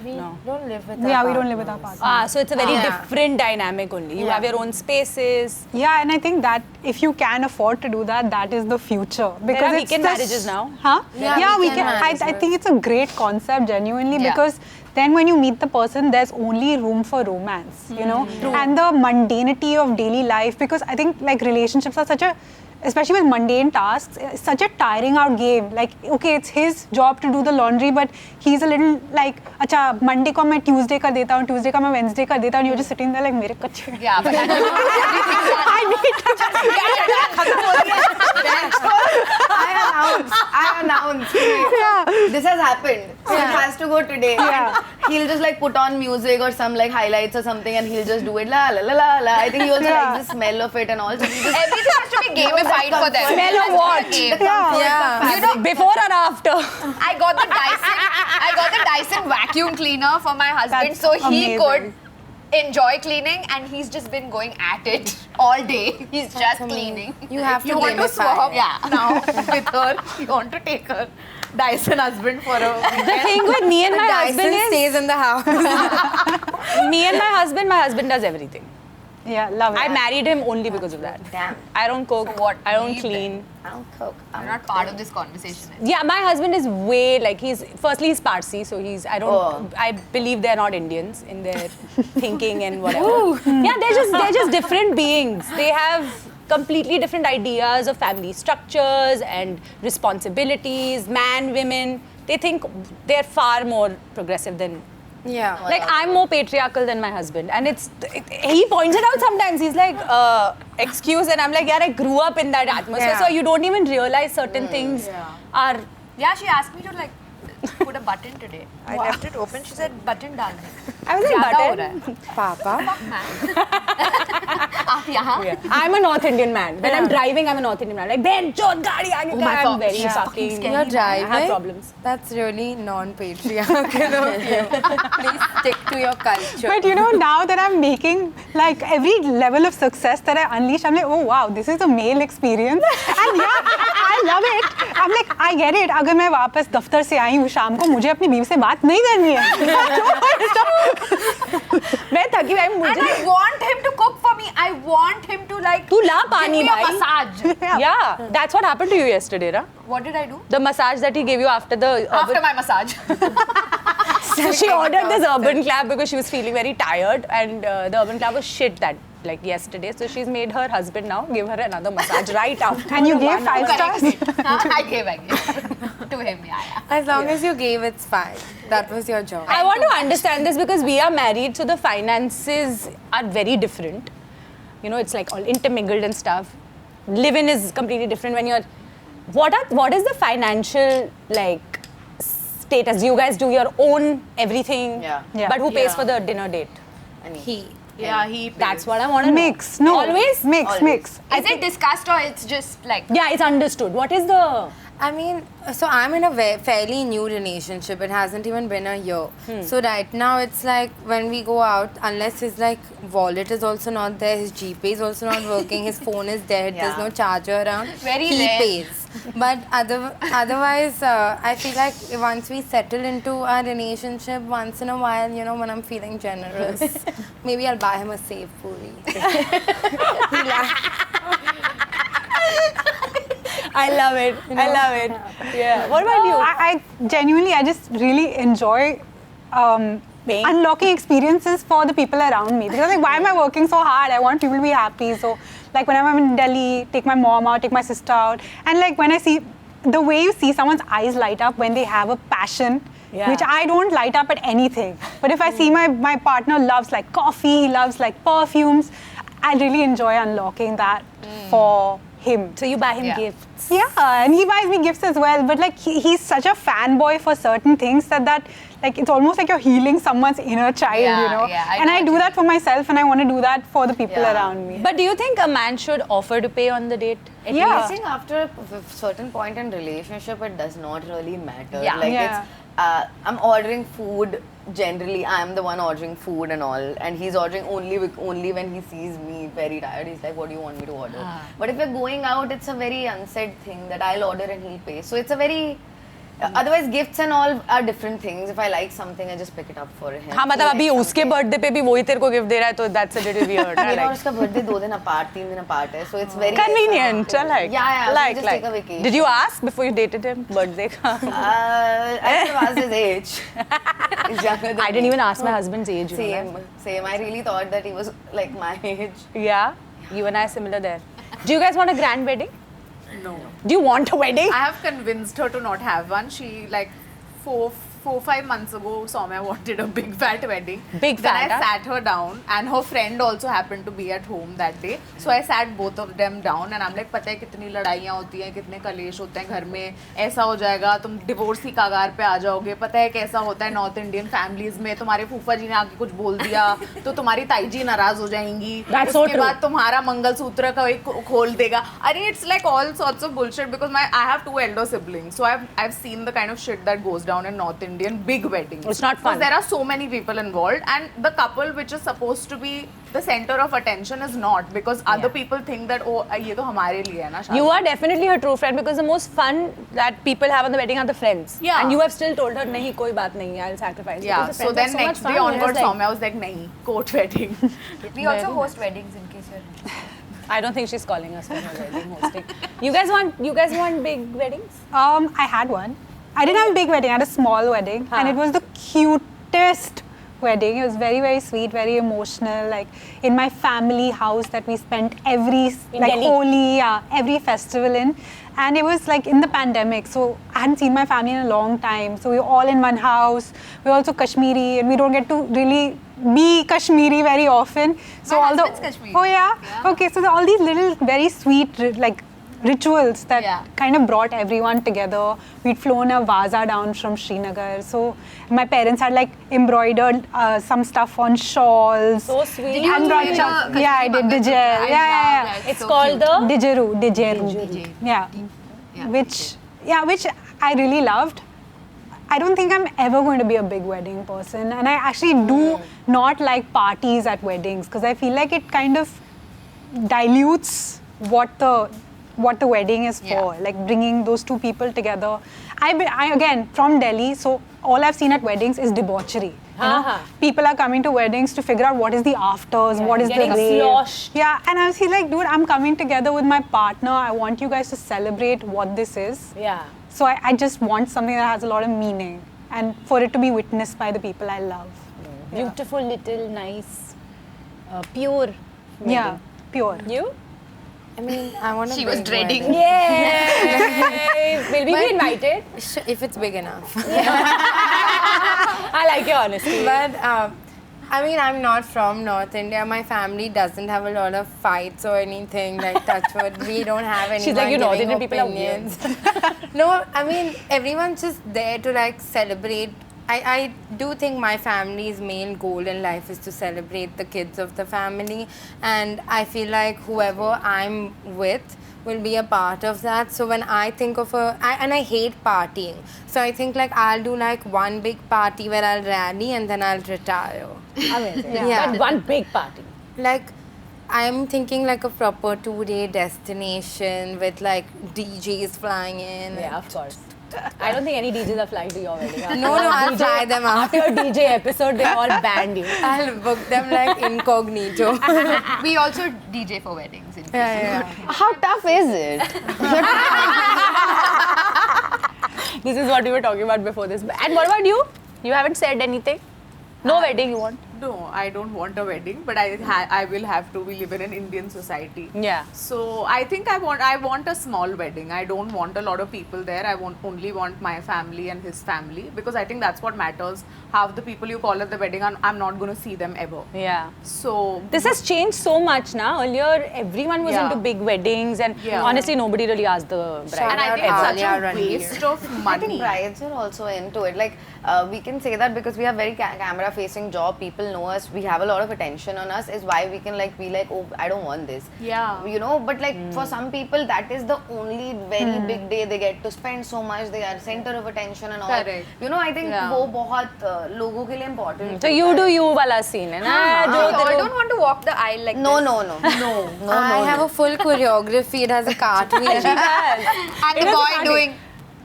We No. don't live with Yeah, our we don't live with our partners. partners. So it's a very Yeah. different dynamic only. You have your own spaces. Yeah, and I think that if you can afford to do that, that is the future. Because are it's weekend the marriages now. Huh? Yeah, we weekend can. marriages. I think it's a great concept, genuinely, Yeah. because then when you meet the person, there's only room for romance, you know, and the mundanity of daily life. Because I think like relationships are such a, especially with mundane tasks, it's such a tiring out game. Like, okay, it's his job to do the laundry, but he's a little like, अच्छा Monday को मैं Tuesday कर देता हूँ, Tuesday का मैं Wednesday कर देता हूँ, and you're just sitting there like मेरे कच्चे. Yeah, but I announce. This has happened. So it has to go today. Yeah. He'll just like put on music or some like highlights or something, and he'll just do it la la la la la. I think he also likes the smell of it and all. So he just everything has to be gamified for them. Smell of what? Game. Yeah. You know, Before or after? I got the Dyson vacuum cleaner for my husband, That's so he amazing. could enjoy cleaning, and he's just been going at it all day. He's just cleaning. You have to You want to gamify swap it. now with her. You want to take her Dyson husband for a weekend. The thing with me and my Dyson husband is, stays in the house. me and my husband does everything. Yeah, love it. I married him only because of that. damn. I don't cook, So what I don't leave clean. I'll cook. You're not part of this conversation. Yeah, my husband is way like firstly he's Parsi, so I believe they're not Indians in their thinking and whatever. Yeah, they're just different beings. They have completely different ideas of family structures and responsibilities, man, women. They think they're far more progressive than. Yeah. Like I'm more patriarchal than my husband, and he points it out sometimes. He's like, excuse, and I'm like, yeah, I grew up in that atmosphere, Yeah. so you don't even realize certain things are. Yeah, she asked me to like put a button today. I left it open. She said button डाल दे. I was like, ज़्यादा हो button. रहा है. Papa. आप यहाँ? I'm a North Indian man. When I'm driving, I'm a North Indian man. Like, Ben, chod, gaadi aage kar. I'm very fucking. You're driving. I have problems. That's really non-patriarchal of you. Please stick to your culture. But you know, now that I'm making like every level of success that I unleash, I'm like, oh wow, this is a male experience. And yeah, I love it. I'm like, I get it. अगर मैं वापस दफ्तर से आई हूँ शाम को, मुझे अपनी बीवी से बात नहीं करनी है. मैं थकी हुई हूँ, And मुझे. I want him to cook for me. I want him to like तू ला give पानी me a भाई. massage. Yeah, that's what happened to you yesterday, right? What did I do? The massage that he gave you after the After my massage. she ordered this urban clap because she was feeling very tired, and the urban clap was shit that like yesterday. So she's made her husband now give her another massage right after. And you gave 1 5 hour. stars. I gave. To him, yeah. As long as you gave, it's fine. That was your job. I want to understand this because we are married, so the finances are very different. You know, it's like all intermingled and stuff. Live-in is completely different when you're. What is the financial like status? You guys do your own everything. Yeah. Yeah. But who pays Yeah. for the dinner date? He. Yeah, he That's what I want to know. Mix. No. Always? Mix. Always. Mix. Is it discussed or it's just like? Yeah, it's understood. What is the? I mean, so I'm in a fairly new relationship. It hasn't even been a year. So right now it's like when we go out, unless his like wallet is also not there, his GPay is also not working, his phone is dead, there's no charger around. Very he rare. pays. But otherwise, I feel like once we settle into our relationship, once in a while, you know, when I'm feeling generous, maybe I'll buy him a safe puri. I love it. I love it. Yeah. What about you? I genuinely, I just really enjoy Paying? unlocking experiences for the people around me. Because like, why am I working so hard? I want people to be happy. So like whenever I'm in Delhi, take my mom out, take my sister out. And like when I see, the way you see someone's eyes light up when they have a passion, Yeah. which I don't light up at anything. But if I see my partner loves like coffee, he loves like perfumes, I really enjoy unlocking that for him. So you buy him Yeah. gifts. Yeah, and he buys me gifts as well. But like he's such a fanboy for certain things that like it's almost like you're healing someone's inner child, Yeah, you know. yeah, I and know I what do you that for myself, and I want to do that for the people Yeah. around me. But do you think a man should offer to pay on the date? At Yeah. I least? think after a certain point in relationship, it does not really matter. Yeah. Like Yeah. it's, I'm ordering food. Generally, I'm the one ordering food and all, and he's ordering only when he sees me very tired. He's like, "What do you want me to order?" But if we're going out, it's a very unsaid thing that I'll order and he'll pay. So it's a very Otherwise, gifts and all are different things. If I like something, I just pick it up for him. हाँ मतलब अभी उसके birthday पे भी वही तेरे को gift दे रहा है तो that's a little weird. मेरा और उसका birthday 2 दिन apart, 3 दिन apart है, so it's very Convenient. I like. Yeah, like, so just like. take a vacation. Did you ask before you dated him? Birthday ka? I should have asked his age. He's younger than I didn't me. even ask my husband's age. You know Same. I really thought that he was like my age. that? Yeah. You and I are similar there. Do you guys want a grand wedding? No. Do you want a wedding? I have convinced her to not have one. She like 4-5 months ago, Saumya wanted a big fat wedding. Big then fat, I huh? sat her down, and her friend also happened to be at home that day. So I sat both of them down, and I'm like, पता है कितनी लड़ाइयाँ होती हैं, कितने कलेश होते हैं घर में, ऐसा हो जाएगा, तुम डिवोर्स की कगार पे आ जाओगे, पता है कैसा होता है नॉर्थ इंडियन फैमिलीज में, तुम्हारे फूफा जी ने आके कुछ बोल दिया तो तुम्हारी ताई जी नाराज हो जाएंगी, उसके बाद तुम्हारा मंगलसूत्र का एक खोल देगा. अरे it's like all sorts of bullshit because I have 2 elder siblings, so I've seen the kind of shit that goes down in North Indian big weddings. It's not fun. Because there are so many people involved, and the couple which is supposed to be the center of attention is not, because other people think that oh ये तो हमारे लिए है ना शादी. You are definitely her true friend because the most fun that people have on the wedding are the friends. Yeah. And you have still told her नहीं कोई बात नहीं I'll sacrifice. Yeah. Because the So friends then are next much day fun. onwards, Like- Saumya was like nahi court wedding. We also host weddings in case you're. I don't think she's calling us for her wedding hosting. You guys want big weddings? I had one. I didn't have a big wedding. I had a small wedding, and it was the cutest wedding. It was very, very sweet, very emotional. Like in my family house that we spent every Delhi. Holi, every festival in, and it was like in the pandemic. So I hadn't seen my family in a long time. So we were all in one house. We were also Kashmiri, and we don't get to really be Kashmiri very often. So My all the husband's Kashmiri. oh yeah? Okay. So all these little very sweet like rituals that kind of brought everyone together. We'd flown a vaza down from Srinagar. So my parents had like embroidered some stuff on shawls. So sweet. Did you And do brought the chocolate. Kashmiri Yeah, I did Mangal Dijer. Sutra? Yeah. It's called the Dijeru. Yeah. Which I really loved. I don't think I'm ever going to be a big wedding person, and I actually do not like parties at weddings because I feel like it kind of dilutes what the wedding is for, like bringing those two people together. I again from Delhi, so all I've seen at weddings is debauchery. You know? People are coming to weddings to figure out what is the afters, what is the getting rave. sloshed. Yeah, and I was like, dude, I'm coming together with my partner. I want you guys to celebrate what this is. Yeah. So I just want something that has a lot of meaning and for it to be witnessed by the people I love. Beautiful, little, nice, pure. Yeah, pure. You? I mean, I want to. She was dreading. Yay! Will we be invited? If it's big enough. I like your honesty. But I mean, I'm not from North India. My family doesn't have a lot of fights or anything. Like touch wood, we don't have any. She's like, you North Indian people are weird. No, I mean, everyone's just there to like celebrate. I do think my family's main goal in life is to celebrate the kids of the family, and I feel like whoever I'm with will be a part of that. So when I think of I hate partying, so I think like I'll do like one big party where I'll rally and then I'll retire. Amazing. Yeah. But one big party. Like I'm thinking like a proper 2-day destination with like DJs flying in. Yeah, of course. I don't think any DJs are flying to your wedding. No, I'll fly them out. After your DJ episode, they all banned you. I'll book them like incognito. We also DJ for weddings. In case Yeah. How tough is it? This is what we were talking about before this. And what about you? You haven't said anything? No wedding you want? No, I don't want a wedding, but I will have to. We live in an Indian society. Yeah. So I think I want a small wedding. I don't want a lot of people there. I only want my family and his family, because I think that's what matters. Half the people you call at the wedding, I'm not going to see them ever. Yeah. So This has changed so much now. Earlier, everyone was Yeah. into big weddings, and honestly, nobody really asked the bride. and I think it's such Alia a Ranveer. waste of I think money. brides are also into it. Like, we can say that because we have very camera-facing job. People know us. We have a lot of attention on us. Is why we can like be like, oh, I don't want this. Yeah. You know, but like for some people, that is the only very big day they get to spend so much. They are center of attention and all. Correct. You know, I think Yeah. वो बहुत लोगों के लिए important. So you do you wala scene है ना? जो we all तेरे को- don't want to walk the aisle like No, this. no. I have a full choreography. It has a cartwheel. She does. And the boy doing.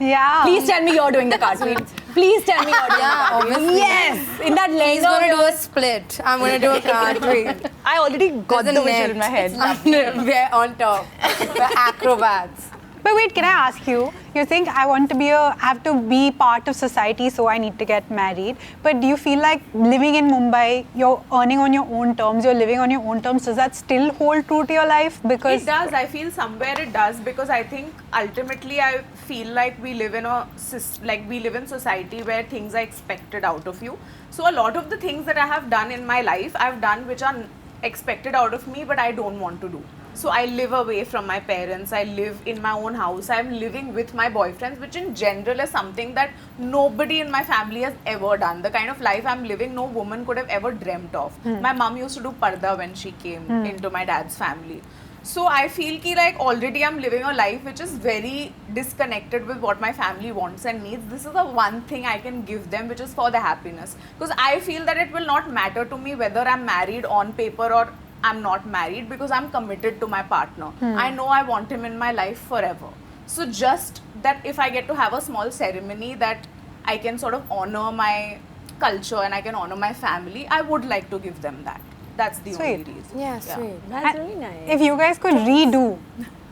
Yeah. Please tell me you're doing the cartwheel. Please tell me you're doing the cartwheel. obviously. Yes! In that leg. He's going to do a split. I'm going to do a cartwheel. I already got There's the a visual net. in my head. We're on top. We're acrobats. But wait, can I ask you? You think I have to be part of society, so I need to get married. But do you feel like living in Mumbai, you're earning on your own terms, you're living on your own terms? Does that still hold true to your life? Because It does. I feel somewhere it does, because I think ultimately I feel like we live in society where things are expected out of you. So a lot of the things that I have done in my life, I've done which are expected out of me, but I don't want to do. So I live away from my parents, I live in my own house, I'm living with my boyfriends, which in general is something that nobody in my family has ever done. The kind of life I'm living, no woman could have ever dreamt of. My mom used to do parda when she came into my dad's family. So I feel like already I'm living a life which is very disconnected with what my family wants and needs. This is the one thing I can give them, which is for the happiness. Because I feel that it will not matter to me whether I'm married on paper or I'm not married, because I'm committed to my partner. I know I want him in my life forever. So just that if I get to have a small ceremony that I can sort of honor my culture and I can honor my family, I would like to give them that. That's the only reason. Yeah, sweet. That's really nice. if you guys could redo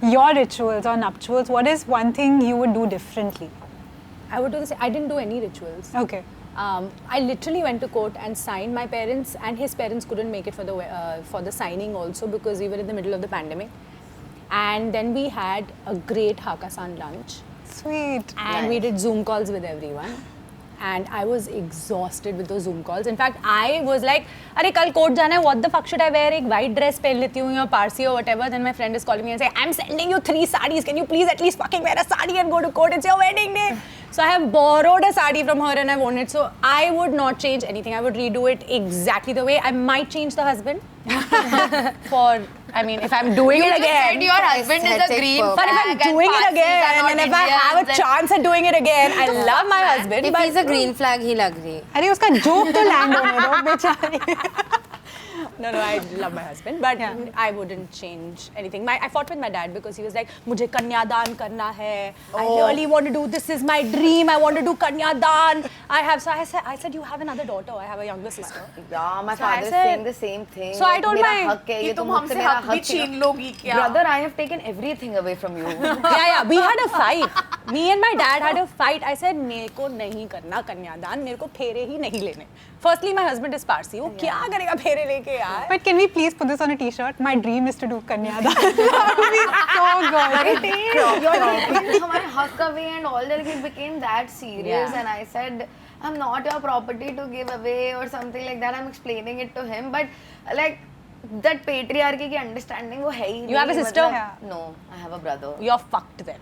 your rituals or nuptials, what is one thing you would do differently? I would do the same. I didn't do any rituals. Okay. I literally went to court and signed. My parents and his parents couldn't make it for the signing also, because we were in the middle of the pandemic. And then we had a great Hakkasan lunch. Sweet. And we did Zoom calls with everyone. And I was exhausted with those Zoom calls. In fact, I was like, "Arey, kal court jana hai, what the fuck should I wear? Ek white dress pehen leti hu, or Parsi or whatever." Then my friend is calling me and saying, "I'm sending you 3 sarees. Can you please at least fucking wear a saree and go to court? It's your wedding day." So I have borrowed a saree from her and I worn it. So I would not change anything. I would redo it exactly the way. I might change the husband. If I'm doing it again. Said your husband is a Aesthetic green purpose. But if I'm flag and doing it Parsis again, are not and if I Indians have a and- chance at doing it again, I love my husband. If but he's a green flag, he'll agree. अरे उसका joke तो land होने दो बेचारी. No, I love my husband, but I wouldn't change anything. I fought with my dad because he was like, "मुझे कन्यादान करना है. I really want to do. This is my dream. I want to do कन्यादान. I said, you have another daughter. I have a younger sister. Yeah, my So I father is said- saying the same thing. So I told मेरा my- हक है, कि ये तुम मुझसे हमसे मेरा हक भी हक छीन लोगी क्या? Brother, I have taken everything away from you. Yeah. We had a fight. Me and my dad had a fight. I said, मेरे को नहीं करना कन्यादान. मेरे को फेरे ही नहीं लेने. Firstly, my husband is Parsi. वो क्या करेगा फेरे लेके यार? But can we please put this on a t-shirt? My dream is to do Kanyadan. That would be so good. It is. You're taking हमारे हक away and all that. It became that serious, and I said, I'm not your property to give away or something like that. I'm explaining it to him, but like that patriarchy की understanding वो है ही नहीं. You have a sister? मतलब, no, I have a brother. You're fucked then.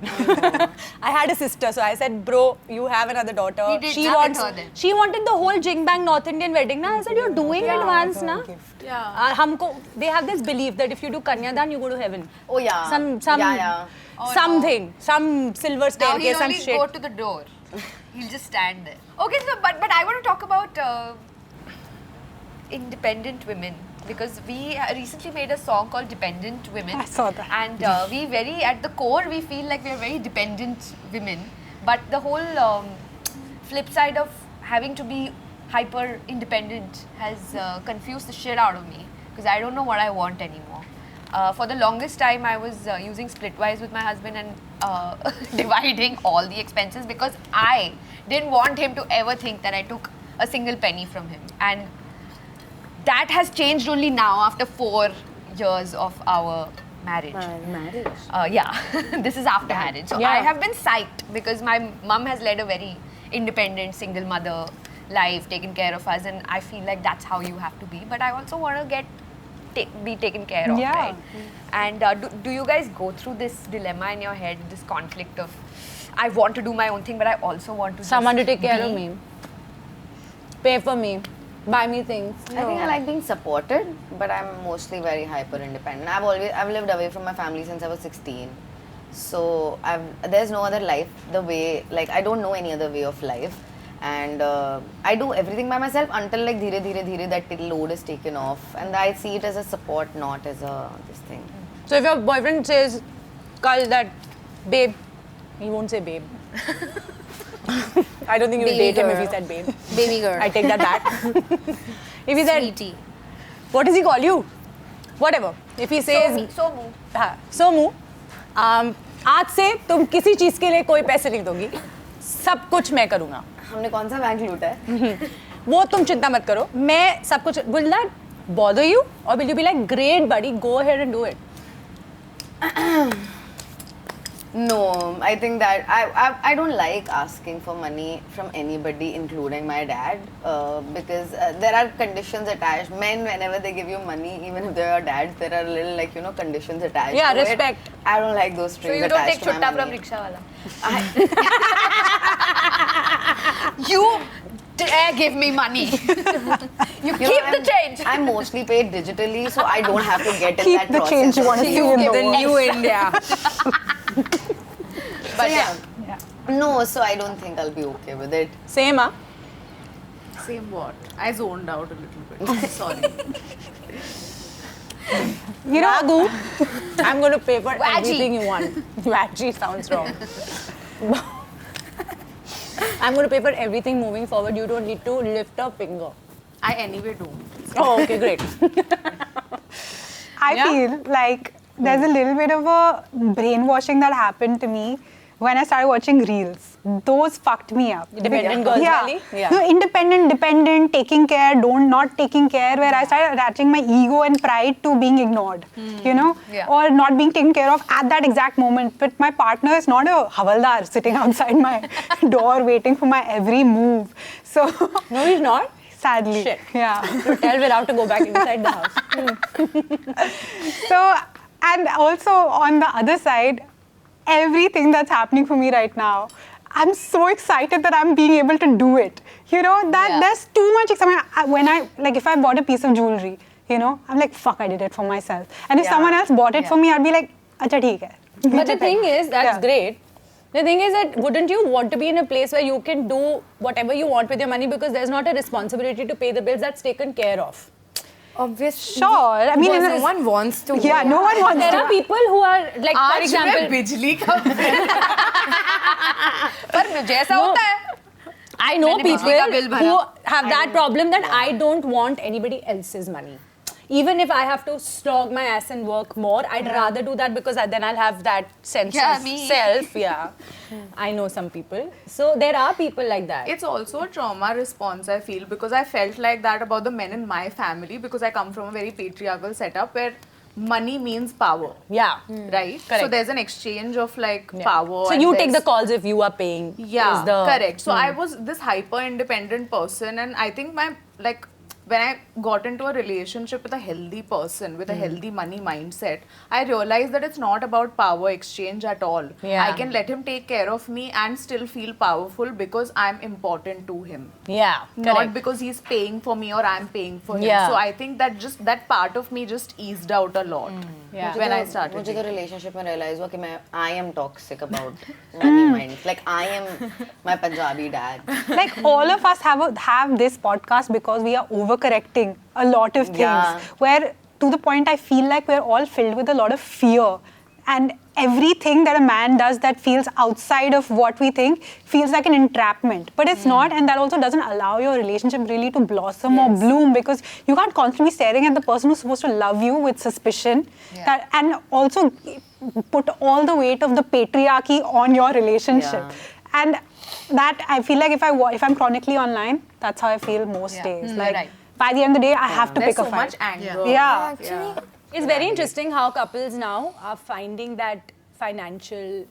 I had a sister, so I said, bro, you have another daughter. He did have with her then. She wanted the whole Jing Bang North Indian wedding. Na? I said, you're doing it once, na? Yeah. They have this belief that if you do Kanyadan, you go to heaven. Oh yeah. Yeah. Something, some silver Now staircase, he'll some only shit. go to the door. He'll just stand there. Okay, so but I want to talk about independent women, because we recently made a song called Dependent Women. I saw that. And we very, at the core, we feel like we are very dependent women. But the whole flip side of having to be hyper independent has confused the shit out of me, because I don't know what I want anymore. For the longest time, I was using splitwise with my husband and dividing all the expenses, because I didn't want him to ever think that I took a single penny from him. And that has changed only now after 4 years of our marriage. Marriage. Yeah, this is after marriage. So Yeah. I have been psyched because my mum has led a very independent single mother life, taken care of us, and I feel like that's how you have to be. But I also want to be taken care of, Yeah. right? And do you guys go through this dilemma in your head, this conflict of I want to do my own thing, but I also want to Someone to just take care be- of me. Pay for me. Buy me things. I think I like being supported, but I'm mostly very hyper independent. I've lived away from my family since I was 16. So there's no other life I don't know any other way of life, and I do everything by myself until like dhire dhire that load is taken off, and I see it as a support, not as a this thing. So if your boyfriend says, Kal, that babe, he won't say babe. I don't think you would Baby date him if girl. he said babe. Baby girl. I take that back. If he said, Sweetie. what does he call you? Whatever. If he says, Somu, आज से तुम किसी चीज के लिए कोई पैसे नहीं दोगी, सब कुछ मैं करूँगा. हमने कौन सा बैंक लूटा है? वो तुम चिंता मत करो, मैं सब कुछ. Will that bother you, or will you be like, great buddy, go ahead and do it? No, I think that I don't like asking for money from anybody, including my dad, because there are conditions attached. Men, whenever they give you money, even if they're your dads, there are little, like, you know, conditions attached. Yeah, to it. respect. I don't like those So strings you don't attached take to my chutta from money. rickshaw wala. You Give me money. You know, keep the change. I'm mostly paid digitally, so I don't have to get in Keep that the process. change you of want to see saying, in the The world. new India. But yeah. No, so I don't think I'll be okay with it. Same, huh? Same what? I zoned out a little bit. Sorry. You know, Raghu, I'm going to pay for everything you want. Vaggie sounds wrong. I'm going to pay for everything moving forward. You don't need to lift a finger. I anyway do. Oh, okay, great. I feel like there's a little bit of a brainwashing that happened to me when I started watching reels. Those fucked me up. Dependent girls, yeah. really? Yeah. No, independent, dependent, taking care, not taking care, where I started attaching my ego and pride to being ignored, you know, or not being taken care of at that exact moment. But my partner is not a havaldar sitting outside my door waiting for my every move. So, No, he's not. sadly, Shit. yeah. Tell we'll have to go back inside the house. So, and also on the other side, everything that's happening for me right now, I'm so excited that I'm being able to do it. You know, that there's too much excitement. When if I bought a piece of jewelry, you know, I'm like, fuck, I did it for myself. And if someone else bought it for me, I'd be like, acha, theek hai. But the thing is, that's Yeah. great. The thing is that wouldn't you want to be in a place where you can do whatever you want with your money because there's not a responsibility to pay the bills that's taken care of? Obviously. Sure. I mean, Because in no a- one wants to. yeah, work. no one wants There to. are people who are like, for आज मैं example, बिजली का पर मुझे ऐसा होता है. I know मैंने बिजली का बिल people भरा. who have that problem that I don't want anybody else's money. Even if I have to slog my ass and work more, I'd rather do that because then I'll have that sense of self. Yeah, I know some people. So there are people like that. It's also a trauma response, I feel, because I felt like that about the men in my family because I come from a very patriarchal setup where money means power. Yeah. Right? Correct. So there's an exchange of like power. So and you take the there's- calls if you are paying. Yeah, is the, correct. So I was this hyper independent person, and I think my when I got into a relationship with a healthy person with a healthy money mindset, I realized that it's not about power exchange at all. Yeah. I can let him take care of me and still feel powerful because I'm important to him. Yeah. Not Correct. because he's paying for me or I'm paying for him. Yeah. So I think that just that part of me just eased out a lot Yeah. when I started. मुझे तो dating. relationship में realize हुआ कि मैं I am toxic about money minds. Like I am my Punjabi dad. Like all of us have this podcast because we are overcorrecting a lot of things. Yeah. Where to the point I feel like we're all filled with a lot of fear. And everything that a man does that feels outside of what we think feels like an entrapment. But it's not, and that also doesn't allow your relationship really to blossom or bloom because you can't constantly be staring at the person who's supposed to love you with suspicion. That, and also put all the weight of the patriarchy on your relationship. Yeah. And that I feel like if I'm chronically online, that's how I feel most days. Like right. by the end of the day, I have to There's pick a so fight. much anger. Yeah. Actually, It's very interesting how couples now are finding that financial,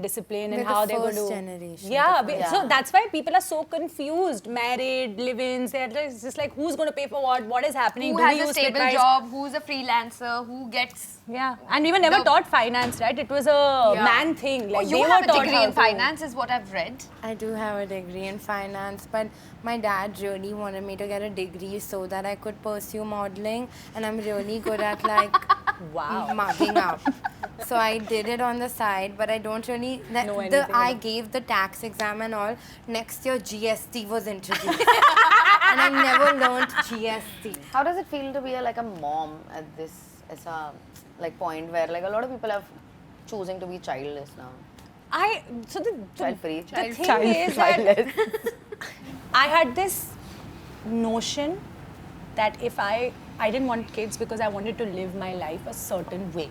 discipline and They're how the they're going first to. generation, Yeah, the so that's why people are so confused. Married, live-ins, they're just like, who's going to pay for what is happening? Who Do has we a use split stable price? job? Who's a freelancer? Who gets? Yeah, and we were never taught finance, right? It was a man thing. Like You they have were a taught degree how in to- finance, is what I've read. I do have a degree in finance, but my dad really wanted me to get a degree so that I could pursue modeling, and I'm really good at mugging up. So I did it on the side, but I don't really. Know anything I about- gave the tax exam and all. Next year, GST was introduced, and I never learned GST. How does it feel to be like a mom at this as a point where like a lot of people are choosing to be childless now? Child-free. The thing is that I had this notion that if I didn't want kids because I wanted to live my life a certain way.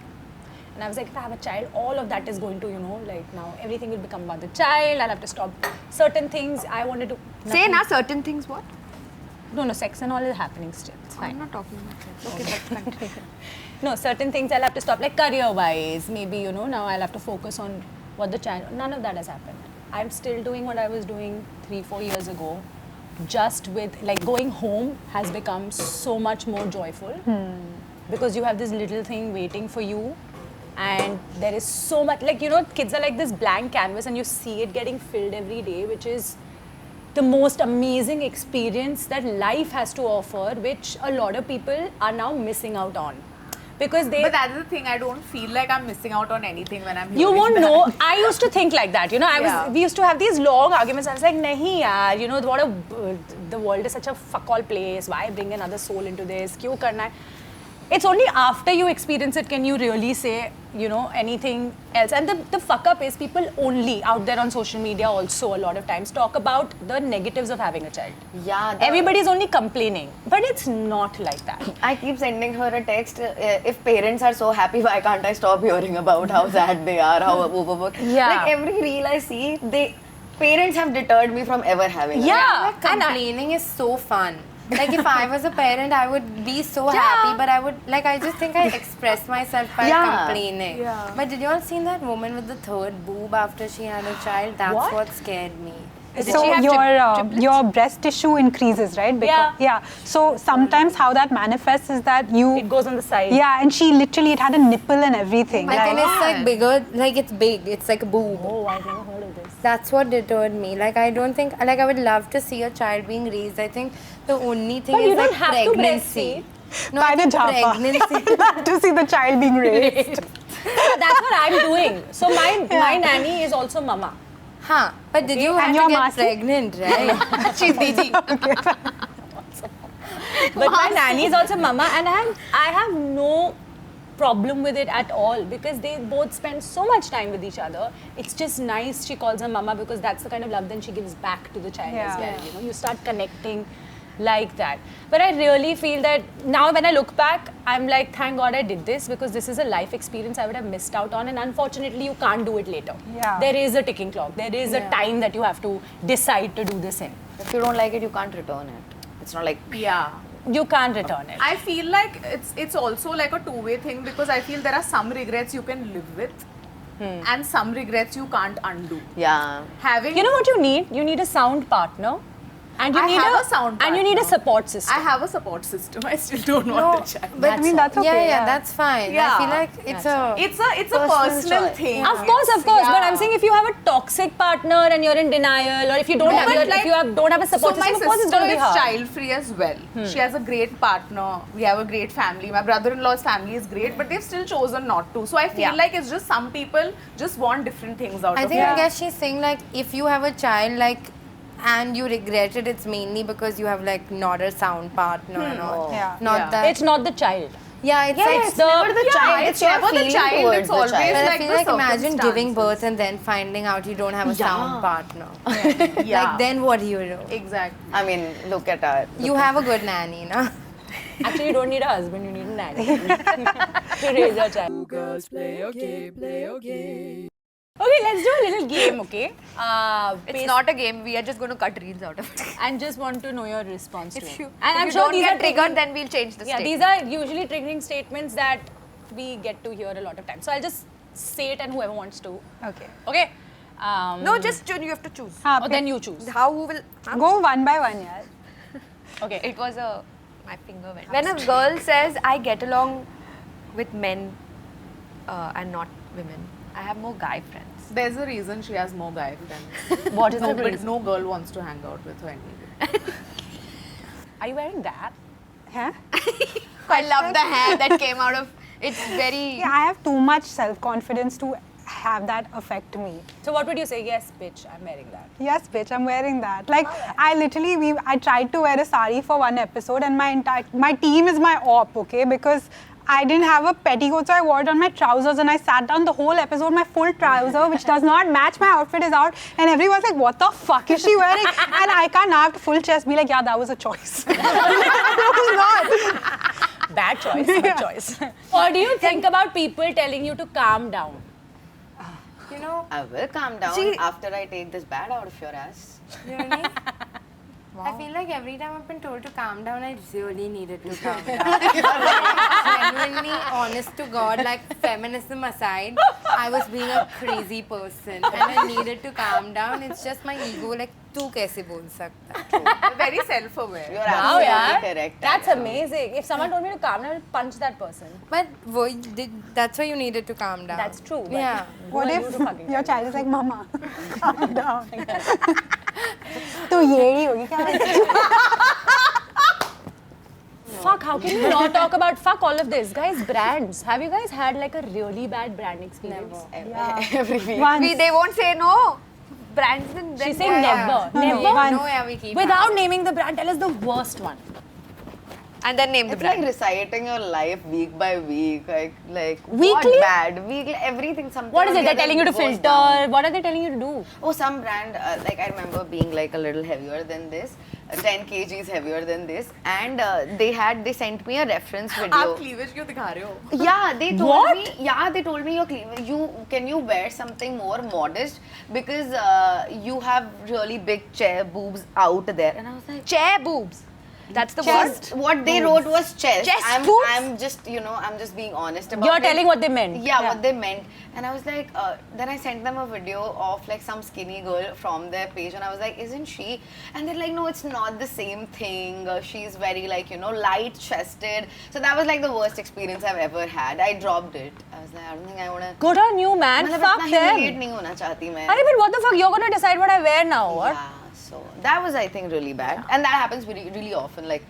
And I was like, if I have a child, all of that is going to, like now everything will become about the child. I'll have to stop certain things. I wanted to... Say now certain things what? No, sex and all is happening still. It's fine. I'm not talking about sex. Okay, that's fine. No, certain things I'll have to stop, like career-wise. Maybe, now I'll have to focus on what the child... None of that has happened. I'm still doing what I was doing 3-4 years ago. Just with, like, going home has become so much more joyful. Because you have this little thing waiting for you. And there is so much, like, kids are like this blank canvas and you see it getting filled every day, which is the most amazing experience that life has to offer, which a lot of people are now missing out on. Because But that's the thing, I don't feel like I'm missing out on anything when I'm you hearing won't that. know. I used to think like that, we used to have these long arguments. I was like, nahi yaar, the world is such a fuck all place. Why bring another soul into this? Kyun karna hai? It's only after you experience it can you really say, anything else. And the fuck up is people only out there on social media also a lot of times talk about the negatives of having a child. Yeah. Everybody's only complaining, but it's not like that. I keep sending her a text. If parents are so happy, why can't I stop hearing about how sad they are, how overworked? Yeah. Like every reel I see, parents have deterred me from ever having. Yeah. Complaining is so fun. Like if I was a parent, I would be so happy, but I just think I express myself by complaining. Yeah. But did you all seen that woman with the third boob after she had a child? That's what scared me. So your breast tissue increases, right? Yeah. So sometimes how that manifests is that It goes on the side. Yeah, and she literally, it had a nipple and everything. Like, and it's like bigger, like it's big. It's like a boob. Oh, I've never heard of this. That's what deterred me. Like I don't think, like I would love to see a child being raised. I think the only thing But is you don't like have to pregnancy. breastfeed. No, By I the think japa. pregnancy. To see the child being raised. So that's what I'm doing. So my nanny is also mama. Huh. But did you have And to your get Masi? pregnant, right? She's Diji. But my nanny is also mama, and I have no problem with it at all because they both spend so much time with each other. It's just nice she calls her mama because that's the kind of love then she gives back to the child as well. You start connecting like that. But I really feel that now when I look back, I'm like, thank God I did this because this is a life experience I would have missed out on, and unfortunately you can't do it later. Yeah. There is a ticking clock. There is a time that you have to decide to do this in. If you don't like it, you can't return it. It's not like Yeah. You can't return it. I feel like it's also like a two-way thing because I feel there are some regrets you can live with and some regrets you can't undo. yeah. Having You know what you need? You need a sound partner. And you I need have a sound and you need a partner. support system. I have a support system. I still don't want a child. But I mean, that's okay. Yeah, that's fine. Yeah. I feel like it's It's a personal choice. thing. Of course. But I'm saying if you have a toxic partner and you're in denial, or if you don't don't have a support so my system, of course it's sister going to be is hard. child-free as well. She has a great partner. We have a great family. My brother-in-law's family is great, but they've still chosen not to. So I feel like it's just some people just want different things out I of think it. I guess she's saying like if you have a child and you regret it, it's mainly because you have like not a sound partner and all. Yeah. Not that. It's not the child. Yeah, it's It's never the child. it's never the feeling child, towards it's the always child. But I like feel the like imagine giving circumstances. birth and then finding out you don't have a sound partner. Yeah. Like then what do you do? Exactly. I mean, look at her. You have a good nanny, na? Actually, you don't need a husband, you need a nanny to raise your child. Girls play okay. Okay, let's do a little game, okay? It's not a game. We are just going to cut reels out of it. And just want to know your response to If it. you, And if I'm you sure don't these get are triggered, then we'll change the Yeah, state. these are usually triggering statements that we get to hear a lot of times. So I'll just say it and whoever wants to. Okay. Okay? No, just you have to choose. Or then you choose. How who will... Go one by one, yeah. Okay. It was my finger went. When a girl says, I get along with men and not women, I have more guy friends. There's a reason she has more guy friends. What is the But reason? no girl wants to hang out with her anyway. Are you wearing that? Huh? I love the hair that came out of... It's very... Yeah, I have too much self-confidence to have that affect me. So what would you say? Yes, bitch, I'm wearing that. Yes, bitch, I'm wearing that. Like, I tried to wear a sari for one episode and my team is my op, okay? Because I didn't have a petticoat, so I wore it on my trousers, and I sat down the whole episode. My full trouser, which does not match my outfit, is out, and everyone's like, "What the fuck is she wearing?" And I can't now have to full chest be like, "Yeah, that was a choice." It was not. Bad choice, bad choice. What do you think about people telling you to calm down? You know, I will calm down after I take this bad out of your ass. really? I feel like every time I've been told to calm down, I really needed to calm down. Genuinely, honest to God, like feminism aside, I was being a crazy person and I needed to calm down. It's just my ego, like, तू कैसे बोल सकता? Very self-aware. You're Wow, absolutely yeah. correct. That's amazing. If someone told me to calm down, I'd punch that person. But that's why you needed to calm down. That's true. but Yeah. who What are if you to fucking your tell child is like, "Mama, calm down." तो येड़ी होगी क्या? Fuck, how can you not talk about fuck all of this? Guys, brands. Have you guys had like a really bad brand experience? Every week. Once. They won't say no. Brands and She's then saying never. Never. No, yeah, we keep Without naming the brand, tell us the worst one. and then name the It's like brand. reciting your life week by week, like Weekly? what bad, weekly, everything. Something What is or it? the They're other telling you to goes filter. down. What are they telling you to do? Oh, some brand, like I remember being like a little heavier than this, 10 kgs heavier than this, and they sent me a reference आप video. cleavage क्यों दिखा रहे हो? Yeah, they told What? me. Yeah, they told me your cleavage. Can you wear something more modest because you have really big chair boobs out there, and I was like. Chair boobs. That's the Chest. word. What they wrote was chest. Chest I'm boobs? I'm just being honest about You're it. telling what they meant. Yeah, what they meant. And I was like, then I sent them a video of like some skinny girl from their page, and I was like, isn't she? And they're like, no, it's not the same thing. She's very like, light chested. So that was like the worst experience I've ever had. I dropped it. I was like, I don't think I want to. Good on you, man. Fuck them. नहीं होना चाहती मैं. But what the fuck? You're gonna decide what I wear now, what? Yeah, so that was I think really bad, and that happens really, really often. Like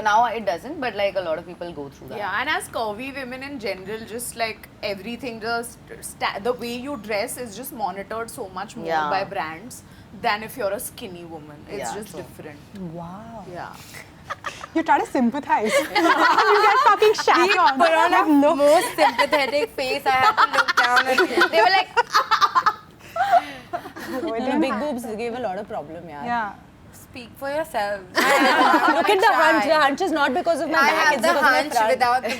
now it doesn't, but like a lot of people go through that. Yeah, and as curvy women in general, just like everything, just the way you dress is just monitored so much more Yeah. by brands than if you're a skinny woman. It's Yeah, just true. different. Wow. Yeah. You try to sympathize. You get fucking shat on. Put on Like, a look. most sympathetic face. I had to look down at him. They were like, The big boobs gave a lot of problem, yeah. Yeah. Speak for yourself. Look at the hunch. The hunch is not because of my I back, have it's the because of my hunch front. without the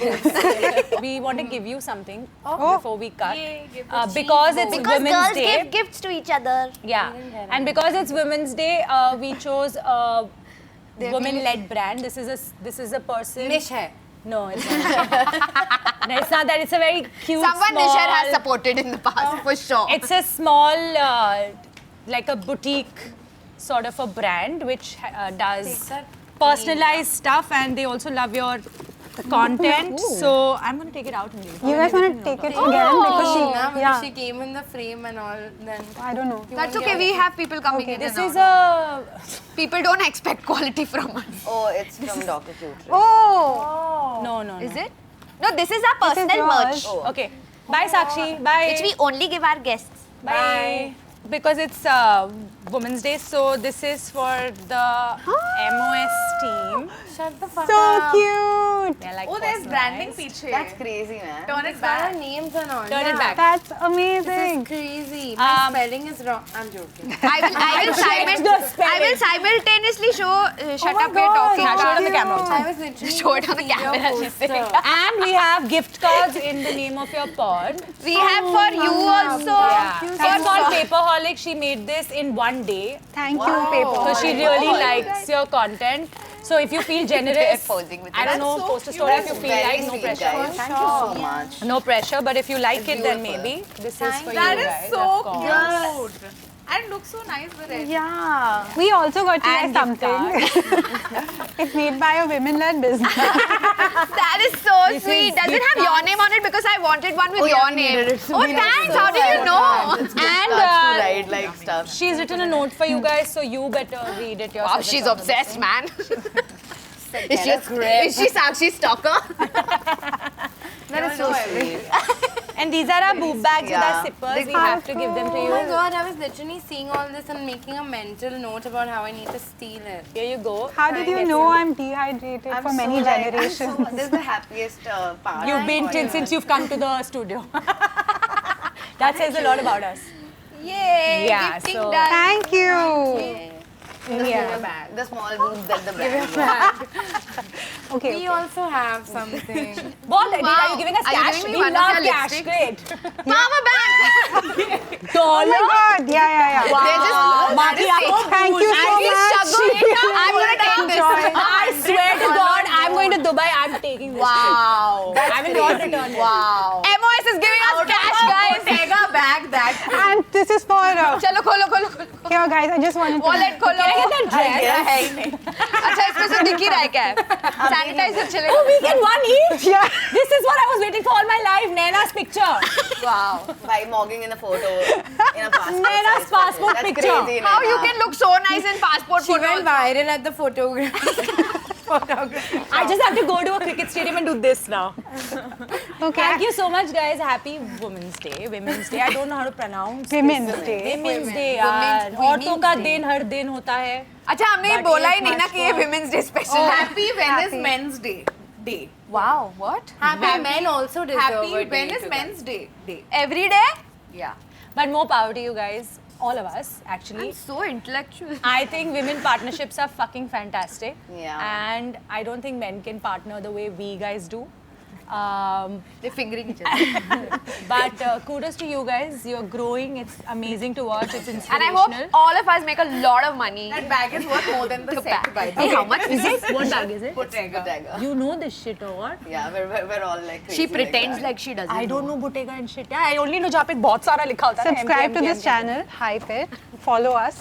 boobs. We want to give you something Oh. before we cut. Yay, give Because it's because Women's girls Day. give gifts to each other. Yeah. And because it's Women's Day, we chose a women-led brand. This is a person. Niche hai. No, it's not. No, it's not that. It's a very cute, Someone small. Nishar has supported in the past, for sure. It's a small, like a boutique sort of a brand which does that personalized stuff, and they also love your content. So I'm gonna take it out and leave. You guys want to take it again because Because yeah. she came in the frame and all, then I don't know. That's okay, we have people coming in. This and is out. a People don't expect quality from us. Oh, it's from Dr. Childfree. Oh. no. Is it? No, this is our This is personal merch. yours. Okay. Bye, Sakshi. Bye. Which we only give our guests. Bye. Because it's Women's Day, so this is for the MOS team. shut the fuck So up. cute. They're like Oh, there's branding personalized. piche. That's crazy, man. Turn it It's got our back. names and all. Turn it Yeah. back. That's This amazing. is crazy. My spelling is wrong. I'm joking. I will simultaneously show shut up we're talking. Yeah, show it on the camera also. I was literally Show it on the looking at your camera, she's poster. And we have gift cards in the name of your pod. We have for you also. It's called Paperholics. She made this in one day Thank you, Paper. because she really likes your content. So if you feel generous, posing with I don't know, so post a story if you feel Very like, no sweet, pressure. guys. Thank you so much. No pressure, but if you like it, then beautiful. maybe this is for That you is guys. so of course. cute. And looks so nice with it. Yeah. We also got you guys And gift something. It's made by a women-led business. That is so sweet. Does it have your name on it? Because I wanted one with your name. Oh, thanks. How did you know? And To write like stuff. she's written a note for you guys, so you better read it yourself. Wow, she's obsessed, man. Is she Sakshi stalker? That is so sweet. And these are our boob bags with our zippers. We have to give them to Oh you. my god, I was literally seeing all this and making a mental note about how I need to steal it. Here you go. How did you know I'm dehydrated for many generations? This is the happiest part. You've been since you've come to the studio. That says a lot about us. Yay! Yeah, Gifting so- done. Thank you. Yeah. The small boobs that the brand. Okay. We also have something. What? Are you giving us Are you cash? giving me We one of love your cash. lipsticks? Great. Power bank! Oh my God. Yeah. Wow. Marty, Thank you so much. I'm gonna take this. I swear to God, I'm going to Dubai. I'm taking this. Wow. I will not return it. Wow. MOS is giving us cash, guys. Bottega bag that. And this is for चलो खोलो खोलो here, guys. I just wanted to. Wallet खोलो Can I get that dress? अच्छा इसमें से दिख ही रहा है क्या सैनिटाइजर चलेगा We get one each? Yeah. This is what I was waiting for all my life. Naina's picture. wow By mogging in a photo in a passport. Naina's size passport That's picture. Crazy, how Naina. you can look so nice in passport She photos went viral at the photography. I just have to go to a cricket stadium and do this now. Okay. Thank you so much, guys. Happy Women's Day. Women's Day. I don't know how to pronounce Women's this. Day. Women's Day, यार. औरतों का दिन हर दिन होता है. अच्छा हमने ये But बोला ही it's नहीं ना much कि ये more. Women's Day special है Happy When is Men's Day. wow what Happy men also deserve Happy a day When is to Men's Day. every day Yeah. But more power to you guys. All of us, actually. I'm so intellectual I think women partnerships are fucking fantastic. Yeah. And I don't think men can partner the way we guys do. they're fingering each other But kudos to you guys. You're growing. It's amazing to watch. It's and inspirational. I hope all of us make a lot of money That bag is worth more than the set, by the hey way. how much Is it? What bag is it? Bottega. Bottega. You know this shit or what? Yeah, we're all like she crazy pretends that. like she doesn't I don't know Bottega and shit. Yeah, I only know जहाँ पे बहुत सारा लिखा होता है ना, Subscribe MK, to this MK. channel, Hype It. Follow us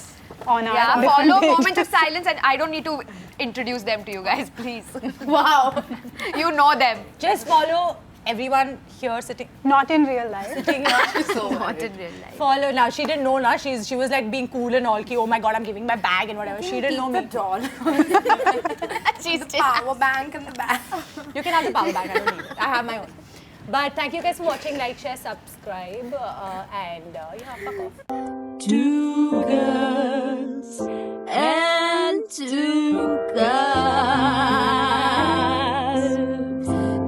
on our yeah different follow pages. Moments of Silence and I don't need to introduce them to you guys please Wow. you know them Just follow everyone here sitting. Not in real life. Sitting here. So not in real life Follow now. She didn't know now. She was like being cool and all. Ki, oh my god, I'm giving my bag and whatever. She didn't know me. doll. she's Power bank in the back. You can have the power bag. I don't need it. I have my own. But thank you guys for watching. Like, share, subscribe, and yeah, fuck off. Two girls and two guys.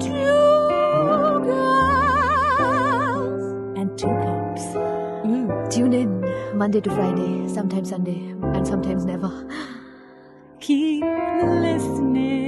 Two girls and two cups. Tune in Monday to Friday, sometimes Sunday, and sometimes never. Keep listening.